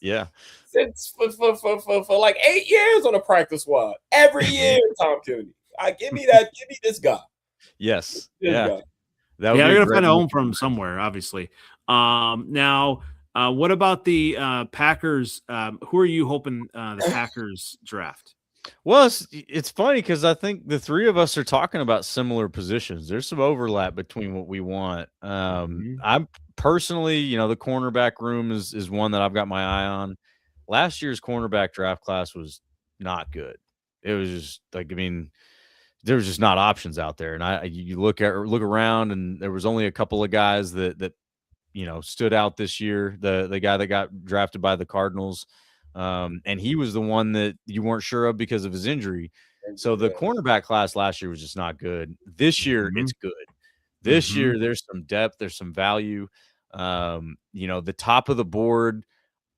Yeah, since for like 8 years on the practice squad. Every year, Tom Kennedy. Give me this guy. Yes, guy. They're gonna find a home for him somewhere, obviously. Now. What about the Packers? Who are you hoping the Packers draft? Well, it's funny because I think the three of us are talking about similar positions. There's some overlap between what we want. I'm personally, the cornerback room is one that I've got my eye on. Last year's cornerback draft class was not good. It was just there was just not options out there. And you look around, and there was only a couple of guys that stood out this year. The guy that got drafted by the Cardinals, and he was the one that you weren't sure of because of his injury. So the cornerback class last year was just not good. This year, it's good. This year, there's some depth, there's some value. The top of the board,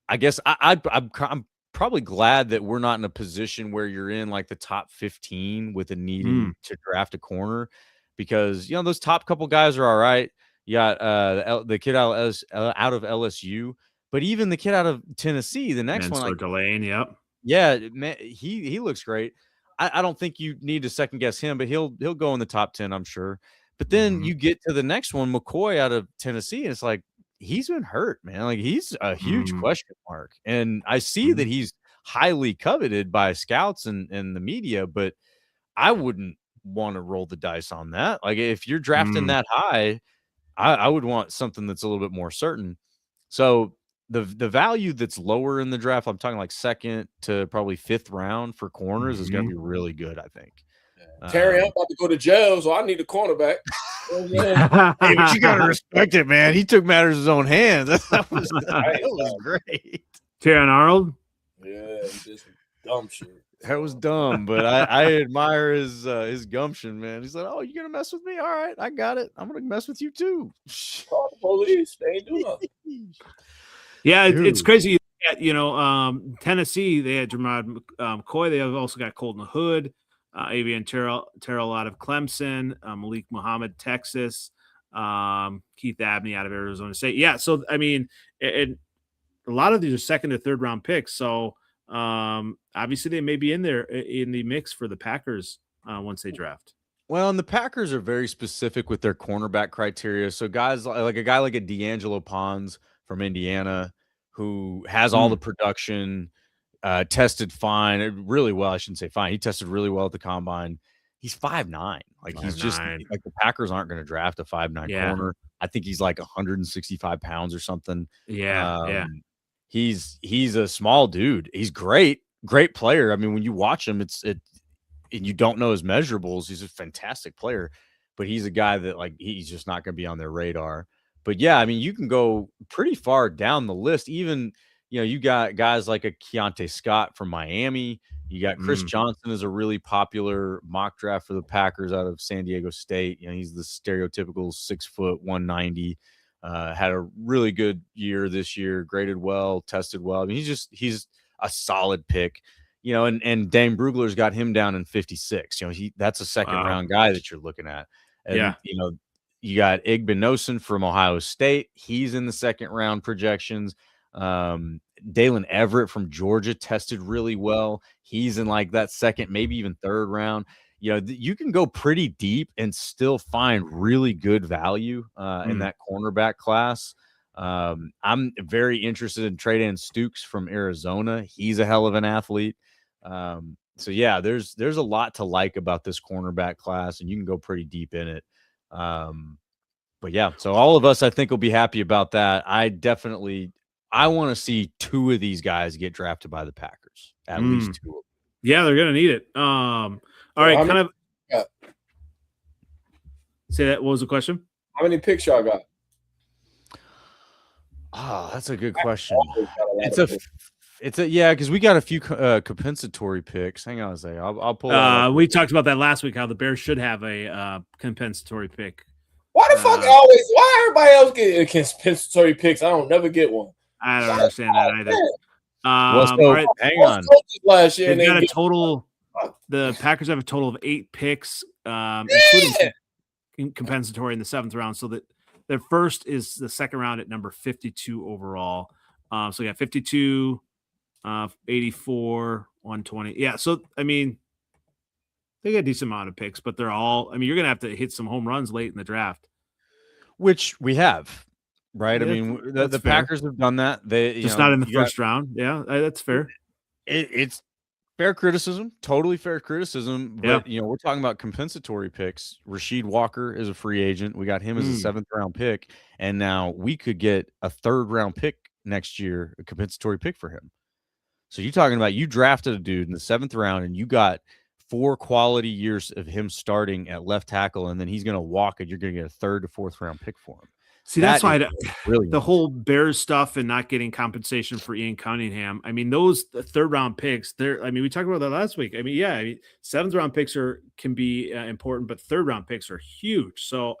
I guess I'm probably glad that we're not in a position where you're in like the top 15 with a needing to draft a corner, because those top couple guys are all right. You got the kid out of LSU, but even the kid out of Tennessee, the next one, like Delane, yep. Yeah, man, he looks great. I don't think you need to second guess him, but he'll go in the top 10, I'm sure. But then you get to the next one, McCoy out of Tennessee, and it's like he's been hurt, man. Like he's a huge question mark. And I see that he's highly coveted by scouts and the media, but I wouldn't want to roll the dice on that. Like if you're drafting that high, I would want something that's a little bit more certain. So the value that's lower in the draft, I'm talking like second to probably fifth round for corners, is going to be really good, I think. Terry, I'm about to go to jail, so I need a cornerback. Hey, but you got to respect it, man. He took matters in his own hands. That was great. Terry Arnold? Yeah, just dumb shit. That was dumb, but I admire his gumption, man. He's like, "Oh, you're gonna mess with me? All right, I got it. I'm gonna mess with you too." Call the police. They ain't doing nothing. Yeah, it's crazy. Tennessee, they had Jermod McCoy. They have also got Colton Hood, Avian Terrell out of Clemson, Malik Muhammad, Texas, Keith Abney out of Arizona State. Yeah, so I mean, a lot of these are second or third round picks. So obviously they may be in there in the mix for the Packers once they draft. Well, and the Packers are very specific with their cornerback criteria. So guys like a guy like a D'Angelo Pons from Indiana, who has all the production, tested fine, really well. I shouldn't say fine. He tested really well at the combine. He's 5'9". Like he's just like the Packers aren't going to draft a 5'9" corner. I think he's like 165 pounds or something. Yeah. He's a small dude. He's great player. I mean, when you watch him, and you don't know his measurables, he's a fantastic player, but he's a guy that like, he's just not going to be on their radar. But yeah, I mean, you can go pretty far down the list. Even, you got guys like a Keontae Scott from Miami. You got Chris Johnson is a really popular mock draft for the Packers out of San Diego State. He's the stereotypical 6 foot 190. Had a really good year this year, graded well, tested well. I mean, he's a solid pick, and Dane Brugler's got him down in 56. That's a second round guy that you're looking at. And, you got Igbinosun from Ohio State. He's in the second round projections. Dalen Everett from Georgia tested really well. He's in like that second, maybe even third round. You can go pretty deep and still find really good value in that cornerback class. I'm very interested in Tre'Davious Stukes from Arizona. He's a hell of an athlete. So yeah, there's a lot to like about this cornerback class, and you can go pretty deep in it. But yeah, so all of us, I think, will be happy about that. I want to see 2 of these guys get drafted by the Packers, at least 2 of them. Yeah, they're gonna need it. All right, say that. What was the question? How many picks y'all got? Oh, that's a good question. Because we got a few compensatory picks. Hang on a second. I'll pull. We talked about that last week. How the Bears should have a compensatory pick. Why the fuck why everybody else get compensatory picks? I don't never get one. I don't understand that either. All right, hang on. Last year, they've got a total. The Packers have a total of 8 picks, including compensatory in the 7th round. So that their first is the second round at number 52 overall. So we got 52, 84, 120. Yeah. So I mean, they got a decent amount of picks, but they're all. I mean, you're gonna have to hit some home runs late in the draft, which we have. Right. Yeah, I mean, the Packers have done that. They just not in the first round. Yeah, that's fair. It's fair criticism, totally fair criticism. But we're talking about compensatory picks. Rasheed Walker is a free agent. We got him as a 7th round pick, and now we could get a 3rd round pick next year, a compensatory pick for him. So you're talking about you drafted a dude in the 7th round, and you got 4 quality years of him starting at left tackle, and then he's going to walk, and you're going to get a 3rd to 4th round pick for him. See, that's why the whole Bears stuff and not getting compensation for Ian Cunningham. I mean, those third round picks, we talked about that last week. I mean, seventh round picks can be important, but third round picks are huge. So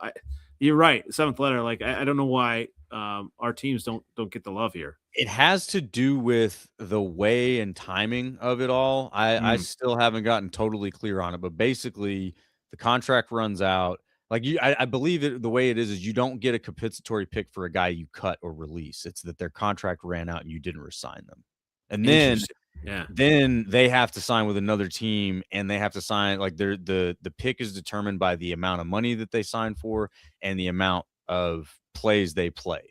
you're right. Seventh letter, I don't know why our teams don't get the love here. It has to do with the way and timing of it all. I still haven't gotten totally clear on it, but basically the contract runs out. I believe it, the way it is you don't get a compensatory pick for a guy you cut or release. It's that their contract ran out and you didn't resign them. And then they have to sign with another team, and they have to sign the pick is determined by the amount of money that they sign for and the amount of plays they play.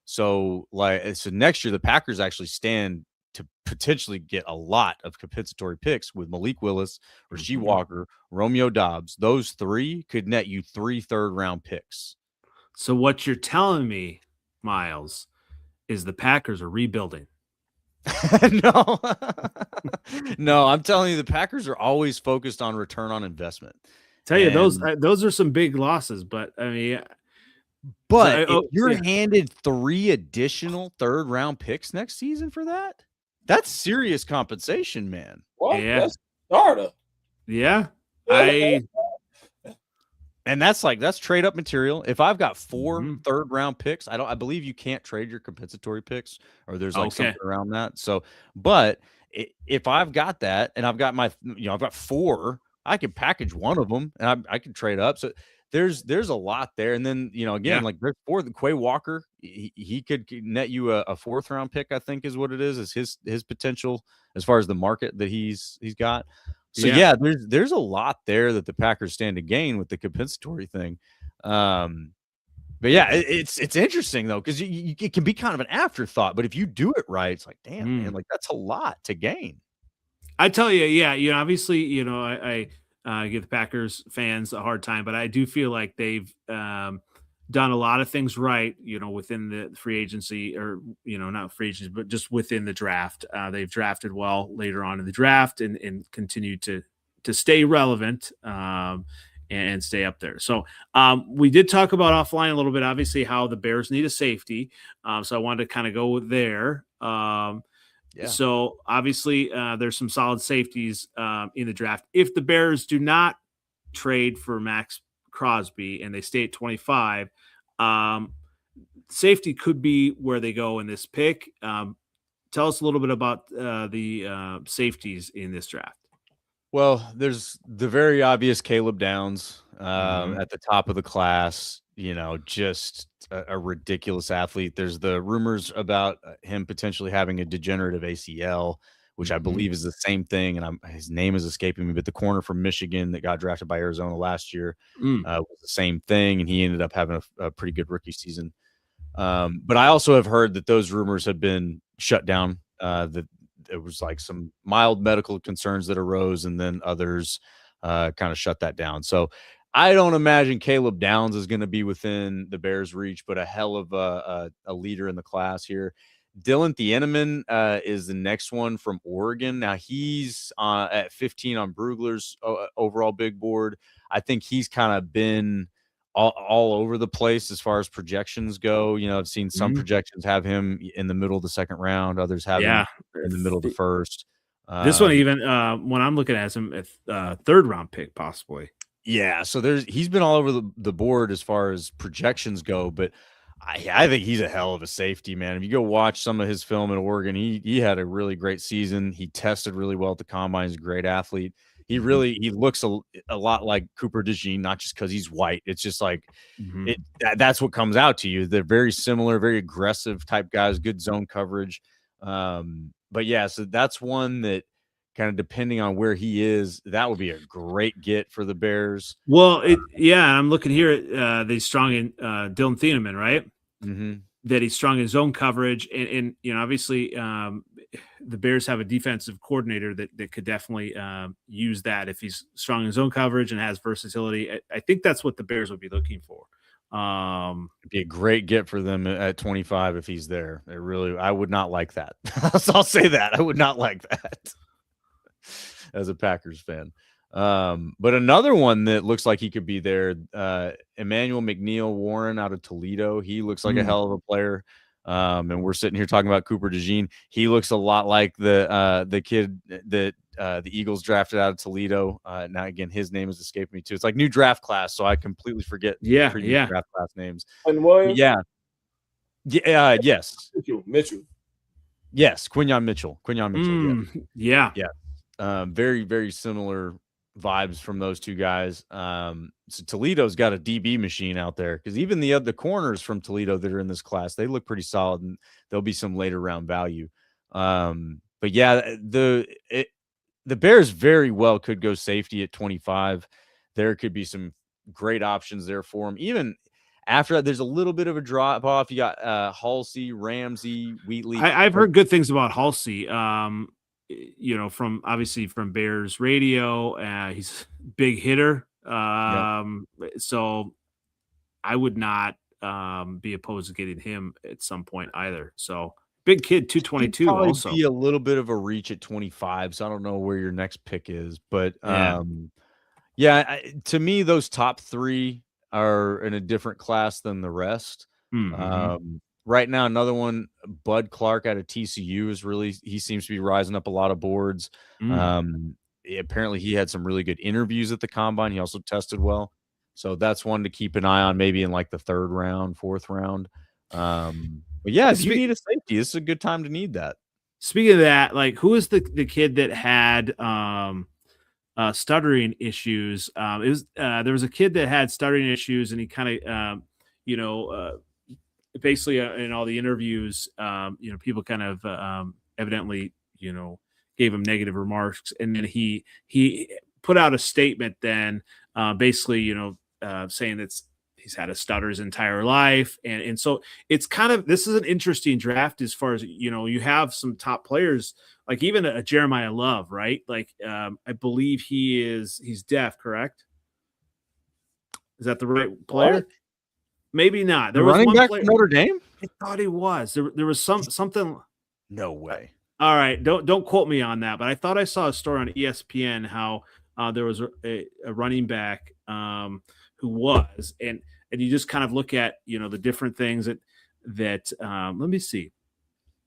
So next year the Packers actually stand to potentially get a lot of compensatory picks with Malik Willis, Rasheed Walker, Romeo Doubs. Those three could net you 3 third-round picks. So what you're telling me, Miles, is the Packers are rebuilding. No, no, I'm telling you, the Packers are always focused on return on investment. Tell you those are some big losses, but I mean, if you're handed 3 additional third-round picks next season for that, that's serious compensation, man. What? Yeah. That's startup. Yeah. And that's trade up material. If I've got 4 third-round picks, I believe you can't trade your compensatory picks, or there's something around that. So, but if I've got that and I've got I've got 4, I can package one of them and I can trade up. So there's a lot there. And then, there's 4, the Quay Walker, he could net you a 4th-round pick, I think is what it is his potential as far as the market that he's got. So there's a lot there that the Packers stand to gain with the compensatory thing. But yeah, it's interesting though, because it can be kind of an afterthought, but if you do it right, it's like, damn, man, that's a lot to gain. I tell you, obviously, I give the Packers fans a hard time, but I do feel like they've done a lot of things right, within the free agency, or, not free agency, but just within the draft. They've drafted well later on in the draft and continue to stay relevant and stay up there. So we did talk about offline a little bit, obviously, how the Bears need a safety. So I wanted to kind of go there. So obviously there's some solid safeties in the draft. If the Bears do not trade for Max Crosby and they stay at 25, safety could be where they go in this pick. Tell us a little bit about the safeties in this draft. Well, there's the very obvious Caleb Downs at the top of the class, just a ridiculous athlete. There's the rumors about him potentially having a degenerative ACL, which I believe is the same thing. And his name is escaping me, but the corner from Michigan that got drafted by Arizona last year was the same thing. And he ended up having a pretty good rookie season. But I also have heard that those rumors have been shut down, that there was some mild medical concerns that arose, and then others kind of shut that down. So I don't imagine Caleb Downs is going to be within the Bears' reach, but a hell of a leader in the class here. Dylan Thieneman is the next one from Oregon. Now he's at 15 on Brugler's overall big board. I think he's kind of been all over the place as far as projections go. I've seen some projections have him in the middle of the 2nd round. Others have him in the middle of the 1st. This one, even when I'm looking at him, at 3rd round pick, possibly. Yeah. So he's been all over the board as far as projections go, but I think he's a hell of a safety, man. If you go watch some of his film in Oregon, he had a really great season. He tested really well at the combine. He's a great athlete. He looks a lot like Cooper DeJean, not just because he's white. It's just that's what comes out to you. They're very similar, very aggressive type guys, good zone coverage. But yeah, so that's one that kind of depending on where he is, that would be a great get for the Bears. Well, I'm looking here at he's strong in Dylan Thieneman, right? That he's strong in zone coverage, and obviously the Bears have a defensive coordinator that could definitely use that if he's strong in zone coverage and has versatility. I think that's what the Bears would be looking for. It'd be a great get for them at 25 if he's there. I would not like that. So I'll say that I would not like that as a Packers fan. But another one that looks like he could be there, Emmanuel McNeil Warren out of Toledo. He looks like a hell of a player. And we're sitting here talking about Cooper DeJean. He looks a lot like the kid that the Eagles drafted out of Toledo. Now again, his name is escaping me too. It's like new draft class, so I completely forget previous draft class names. And Williams? Yes. Mitchell. Yes, Quinyon Mitchell. Yeah. Very, very similar vibes from those two guys. So Toledo's got a DB machine out there, because even the corners from Toledo that are in this class, they look pretty solid, and there'll be some later round value. But yeah, the Bears very well could go safety at 25. There could be some great options there for them. Even after that, there's a little bit of a drop off. You got Halsey, Ramsey, Wheatley. I've heard good things about Halsey. From Bears radio. He's a big hitter. So I would not be opposed to getting him at some point either. So big kid, 222 also. Be a little bit of a reach at 25. So I don't know where your next pick is, but to me, those top three are in a different class than the rest. Right now, another one, Bud Clark out of TCU he seems to be rising up a lot of boards. Apparently he had some really good interviews at the combine. He also tested well. So that's one to keep an eye on, maybe in like the 3rd round, 4th round. But yeah, if you need a safety, this is a good time to need that. Speaking of that, like, who is the kid that had stuttering issues? There was a kid that had stuttering issues, and he kind of, basically in all the interviews, people kind of evidently, gave him negative remarks, and then he put out a statement then, basically, saying that he's had a stutter his entire life, and so it's kind of, this is an interesting draft as far as, you have some top players, like even a Jeremiah Love, right? Like I believe he's deaf, correct? Is that the right player? What? Maybe not. There was running back from Notre Dame? I thought he was. There was something. No way. All right, don't quote me on that, but I thought I saw a story on ESPN how there was a running back who was, and you just kind of look at the different things that let me see.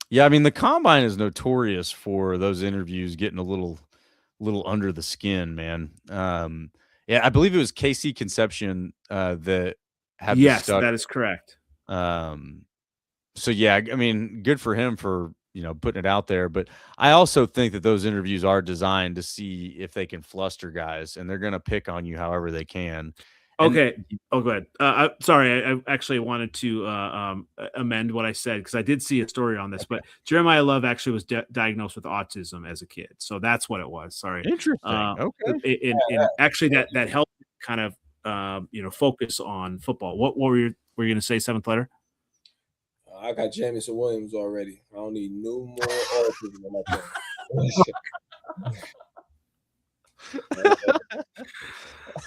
Yeah, I mean, the combine is notorious for those interviews getting a little under the skin, man. I believe it was KC Conception that had that is correct. So yeah, I mean, good for him for putting it out there, but I also think that those interviews are designed to see if they can fluster guys, and they're going to pick on you however they can. Okay. Go ahead. Sorry, I actually wanted to amend what I said, because I did see a story on this, but Jeremiah Love actually was diagnosed with autism as a kid, so that's what it was. Sorry. Interesting. Okay. And actually, that helped kind of focus on football. What were you going to say? 7th letter. I got Jamison Williams already. I don't need no more autism on my phone.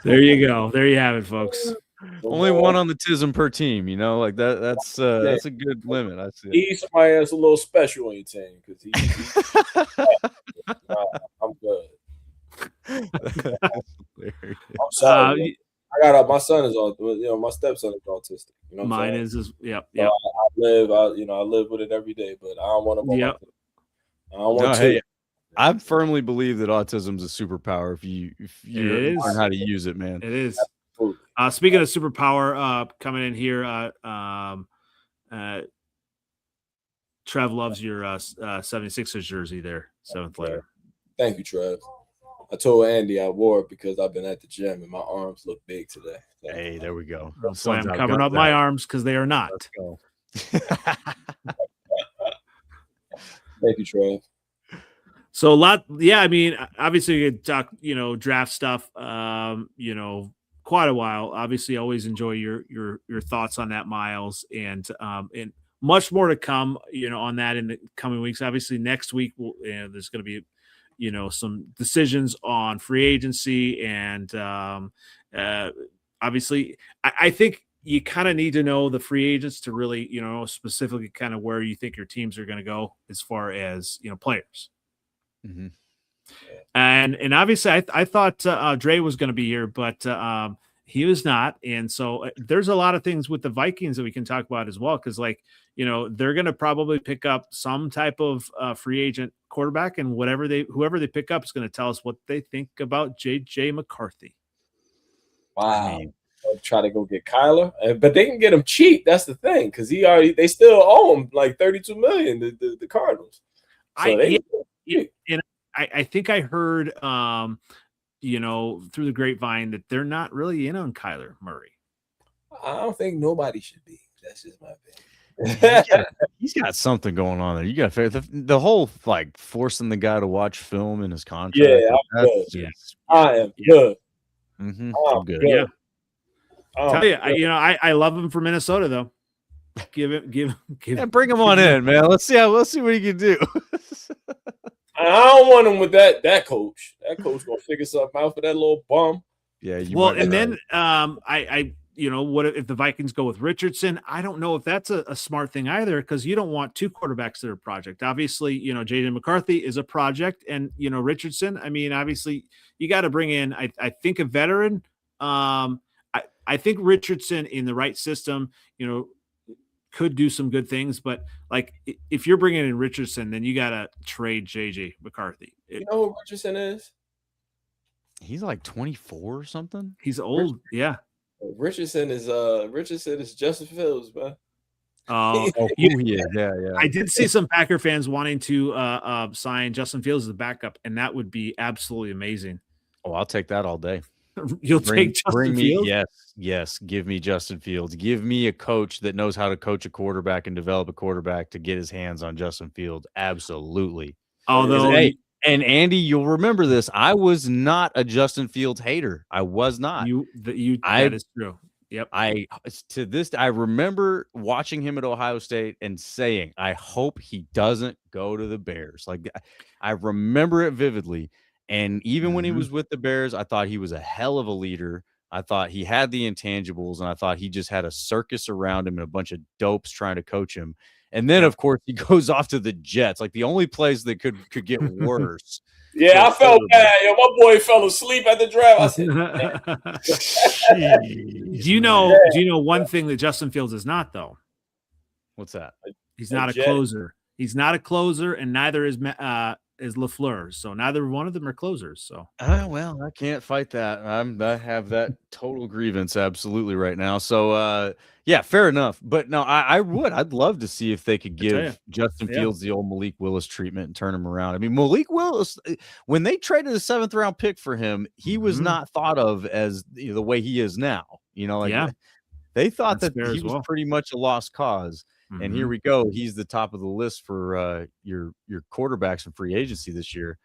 There you go. There you have it, folks. Only one on the tism per team, like that's a good limit. I see. He's somebody that's a little special on your team, because I'm good. I'm sorry. I got my son is my stepson is autistic. Mine is yep. So I live with it every day, but I don't want to. Yep. I don't want to. Hey, I firmly believe that autism is a superpower if you learn how to use it, man. It is. Speaking of superpower, coming in here, Trev loves your 76ers jersey there, 7th letter. Thank you, Trev. I told Andy I wore it because I've been at the gym and my arms look big today. So. Hey, there we go. That's why I'm covering up my arms, because they are not. Let's go. Thank you, Trev. So I mean, obviously you could talk, draft stuff, quite a while. Obviously, always enjoy your thoughts on that, Miles, and much more to come, on that in the coming weeks. Obviously, next week there's going to be, some decisions on free agency, and obviously, I think you kind of need to know the free agents to really, specifically kind of where you think your teams are going to go as far as players. Mm-hmm. And obviously I thought Dre was going to be here, but he was not. And so there's a lot of things with the Vikings that we can talk about as well, because they're going to probably pick up some type of free agent quarterback, and whoever they pick up is going to tell us what they think about JJ McCarthy. Wow. I'll try to go get Kyler, but they can get him cheap. That's the thing, because they still owe him like $32 million. The Cardinals. So I think I heard through the grapevine that they're not really in on Kyler Murray. I don't think nobody should be. That's just my opinion. He's got something going on there. You got the whole like forcing the guy to watch film in his contract. Yeah, I am good. Mm-hmm. I'm good. Yeah. Tell you, I love him for Minnesota though. Bring him on in, man. Let's see what he can do. I don't want him with that coach. That coach gonna figure something out for that little bum. Yeah. Then what if the Vikings go with Richardson? I don't know if that's a smart thing either, because you don't want two quarterbacks that are a project. Obviously, JJ McCarthy is a project, and Richardson. I mean, obviously, you got to bring in. I think a veteran. I think Richardson in the right system, could do some good things, but like if you're bringing in Richardson, then you got to trade JJ McCarthy. You know who Richardson is? He's like 24 or something. He's old. Yeah. Richardson is Justin Fields, man. He is. Yeah. I did see some Packer fans wanting to sign Justin Fields as a backup, and that would be absolutely amazing. Oh, I'll take that all day. You'll take Justin Fields? Yes. Give me Justin Fields. Give me a coach that knows how to coach a quarterback and develop a quarterback to get his hands on Justin Fields. Absolutely. Although, and Andy, you'll remember this. I was not a Justin Fields hater. I was not. That is true. Yep. I remember watching him at Ohio State and saying, I hope he doesn't go to the Bears. Like, I remember it vividly. And even when he was with the Bears, I thought he was a hell of a leader. I thought he had the intangibles, and I thought he just had a circus around him and a bunch of dopes trying to coach him. And then, of course, he goes off to the Jets, like the only place that could get worse. Yeah, I felt bad. Yo, my boy fell asleep at the draft. I said, do you know one thing that Justin Fields is not, though? What's that? He's not a closer. He's not a closer, and neither is LaFleur. So neither one of them are closers. So well, I can't fight that. I have that total grievance absolutely right now. So yeah, fair enough. But no, I'd love to see if they could give Justin Fields the old Malik Willis treatment and turn him around. I mean, Malik Willis, when they traded a 7th round pick for him, he was not thought of as the way he is now. They thought that he was pretty much a lost cause. And here we go. He's the top of the list for your quarterbacks in free agency this year.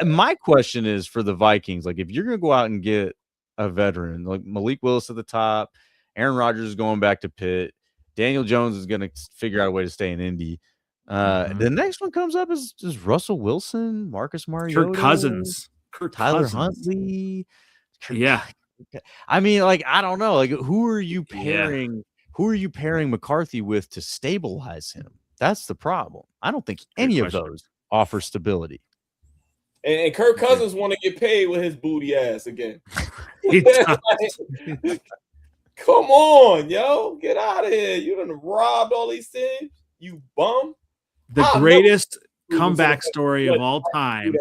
My question is for the Vikings, like if you're going to go out and get a veteran, like Malik Willis at the top, Aaron Rodgers is going back to Pitt, Daniel Jones is going to figure out a way to stay in Indy. The next one comes up is Russell Wilson, Marcus Mariota, Tyler Huntley. I mean, like, I don't know. Like, who are you pairing? Yeah. Who are you pairing McCarthy with to stabilize him? That's the problem. I don't think any of those offer stability. And Kirk Cousins want to get paid with his booty ass again. Come on, yo. Get out of here. You done robbed all these teams, you bum. The greatest comeback story of all time.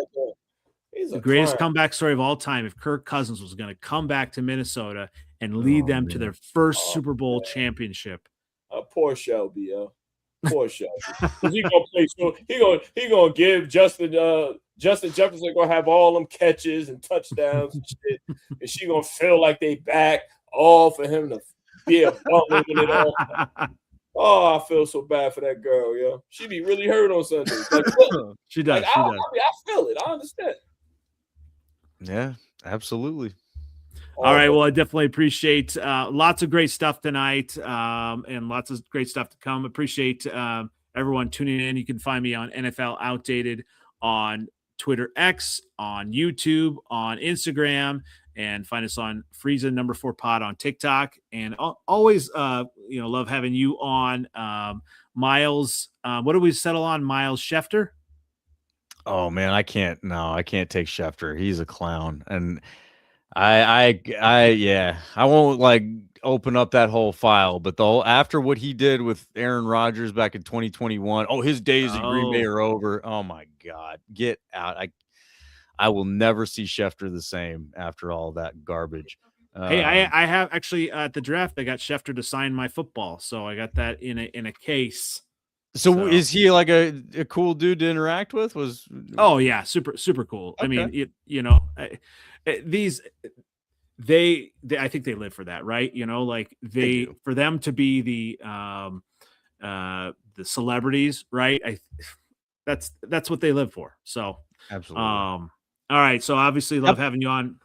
The greatest comeback story of all time if Kirk Cousins was going to come back to Minnesota and lead them to their first Super Bowl championship. Poor Shelby, yo. Poor Shelby. He gonna play. So he gonna give Justin Jefferson gonna have all them catches and touchdowns and shit, and she gonna feel like they back all for him to be a bum with it all. Oh, I feel so bad for that girl, yo. She be really hurt on Sundays. Like, she does. Like, I feel it. I understand. Yeah, absolutely. All right. Well, I definitely appreciate lots of great stuff tonight and lots of great stuff to come. Appreciate everyone tuning in. You can find me on NFL Outdated on Twitter X, on YouTube, on Instagram, and find us on Freezin #4 pod on TikTok. And always, love having you on. Miles, what do we settle on? Miles Schefter? Oh man, I can't take Schefter. He's a clown. And I won't like open up that whole file, but after what he did with Aaron Rodgers back in 2021, his days at Green Bay are over. Oh my God, get out. I will never see Schefter the same after all that garbage. Hey, I have actually at the draft, I got Schefter to sign my football. So I got that in a case. So is he like a cool dude to interact with? Oh yeah, super cool. Okay. I mean, I think they live for that, right? Like for them to be the celebrities, right? That's what they live for. So absolutely. All right. So obviously love having you on.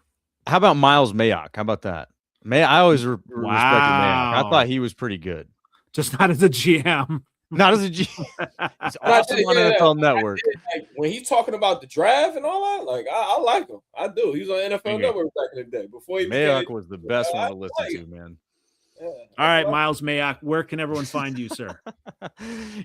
How about Miles Mayock? How about that? I always respected Mayock. I thought he was pretty good. Just not as a GM. Not as a GM. He's awesome on NFL Network. Like, when he's talking about the draft and all that, like I like him. I do. He was on NFL Network back in the day. Before Mayock was the best one to listen to, man. Yeah, all right, Miles Mayock. Where can everyone find you, sir?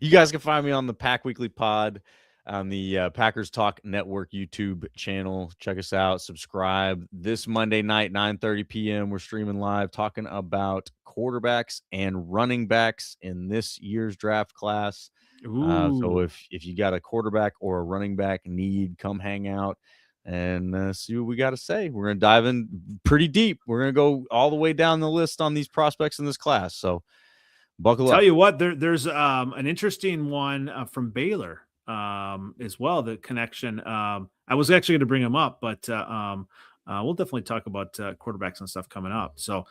You guys can find me on the Pack Weekly Pod on the Packers Talk Network YouTube channel. Check us out. Subscribe. This Monday night, 9:30 p.m. We're streaming live talking about quarterbacks and running backs in this year's draft class. So if you got a quarterback or a running back need, come hang out and see what we got to say. We're going to dive in pretty deep. We're going to go all the way down the list on these prospects in this class. So buckle up. Tell you what, there's an interesting one from Baylor as well. The connection. I was actually going to bring him up, but we'll definitely talk about quarterbacks and stuff coming up. So,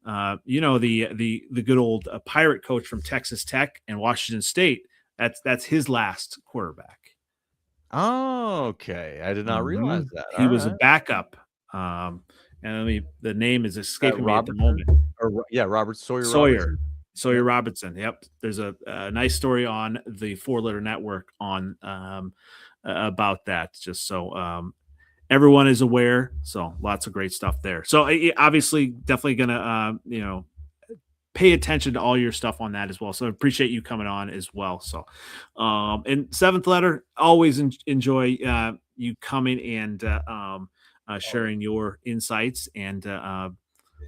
the good old Pirate coach from Texas Tech and Washington State. That's his last quarterback. Oh, okay. I did not realize that. He was a backup. And the name is escaping me at the moment. Robert Sawyer. Sawyer Robertson. Yep. There's a nice story on the 4-Letter Network on about that, just so everyone is aware. So lots of great stuff there. So obviously definitely gonna pay attention to all your stuff on that as well. So I appreciate you coming on as well. So and 7th Letter, always enjoy you coming and sharing your insights. And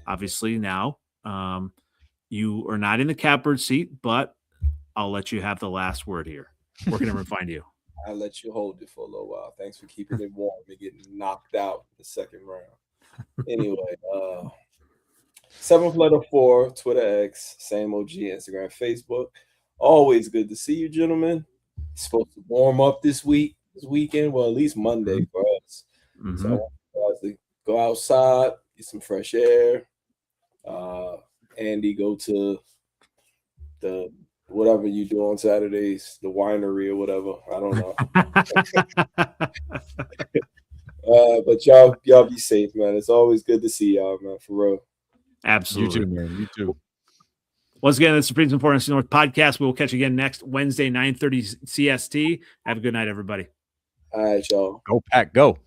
obviously now you are not in the catbird seat, but I'll let you have the last word here. Where can everyone find you? I'll let you hold it for a little while. Thanks for keeping it warm and getting knocked out in the second round. Anyway, 7th Letter 4, Twitter X, same OG, Instagram, Facebook. Always good to see you, gentlemen. It's supposed to warm up this weekend. Well, at least Monday for us. Mm-hmm. So I want you guys to go outside, get some fresh air. Andy, go to the whatever you do on Saturdays, the winery or whatever. I don't know. But y'all be safe, man. It's always good to see y'all, man, for real. Absolutely. You too, man. You too. Once again, it's the Freezin for NFC North Podcast. We will catch you again next Wednesday, 9:30 CST. Have a good night, everybody. All right, y'all. Go Pack, go.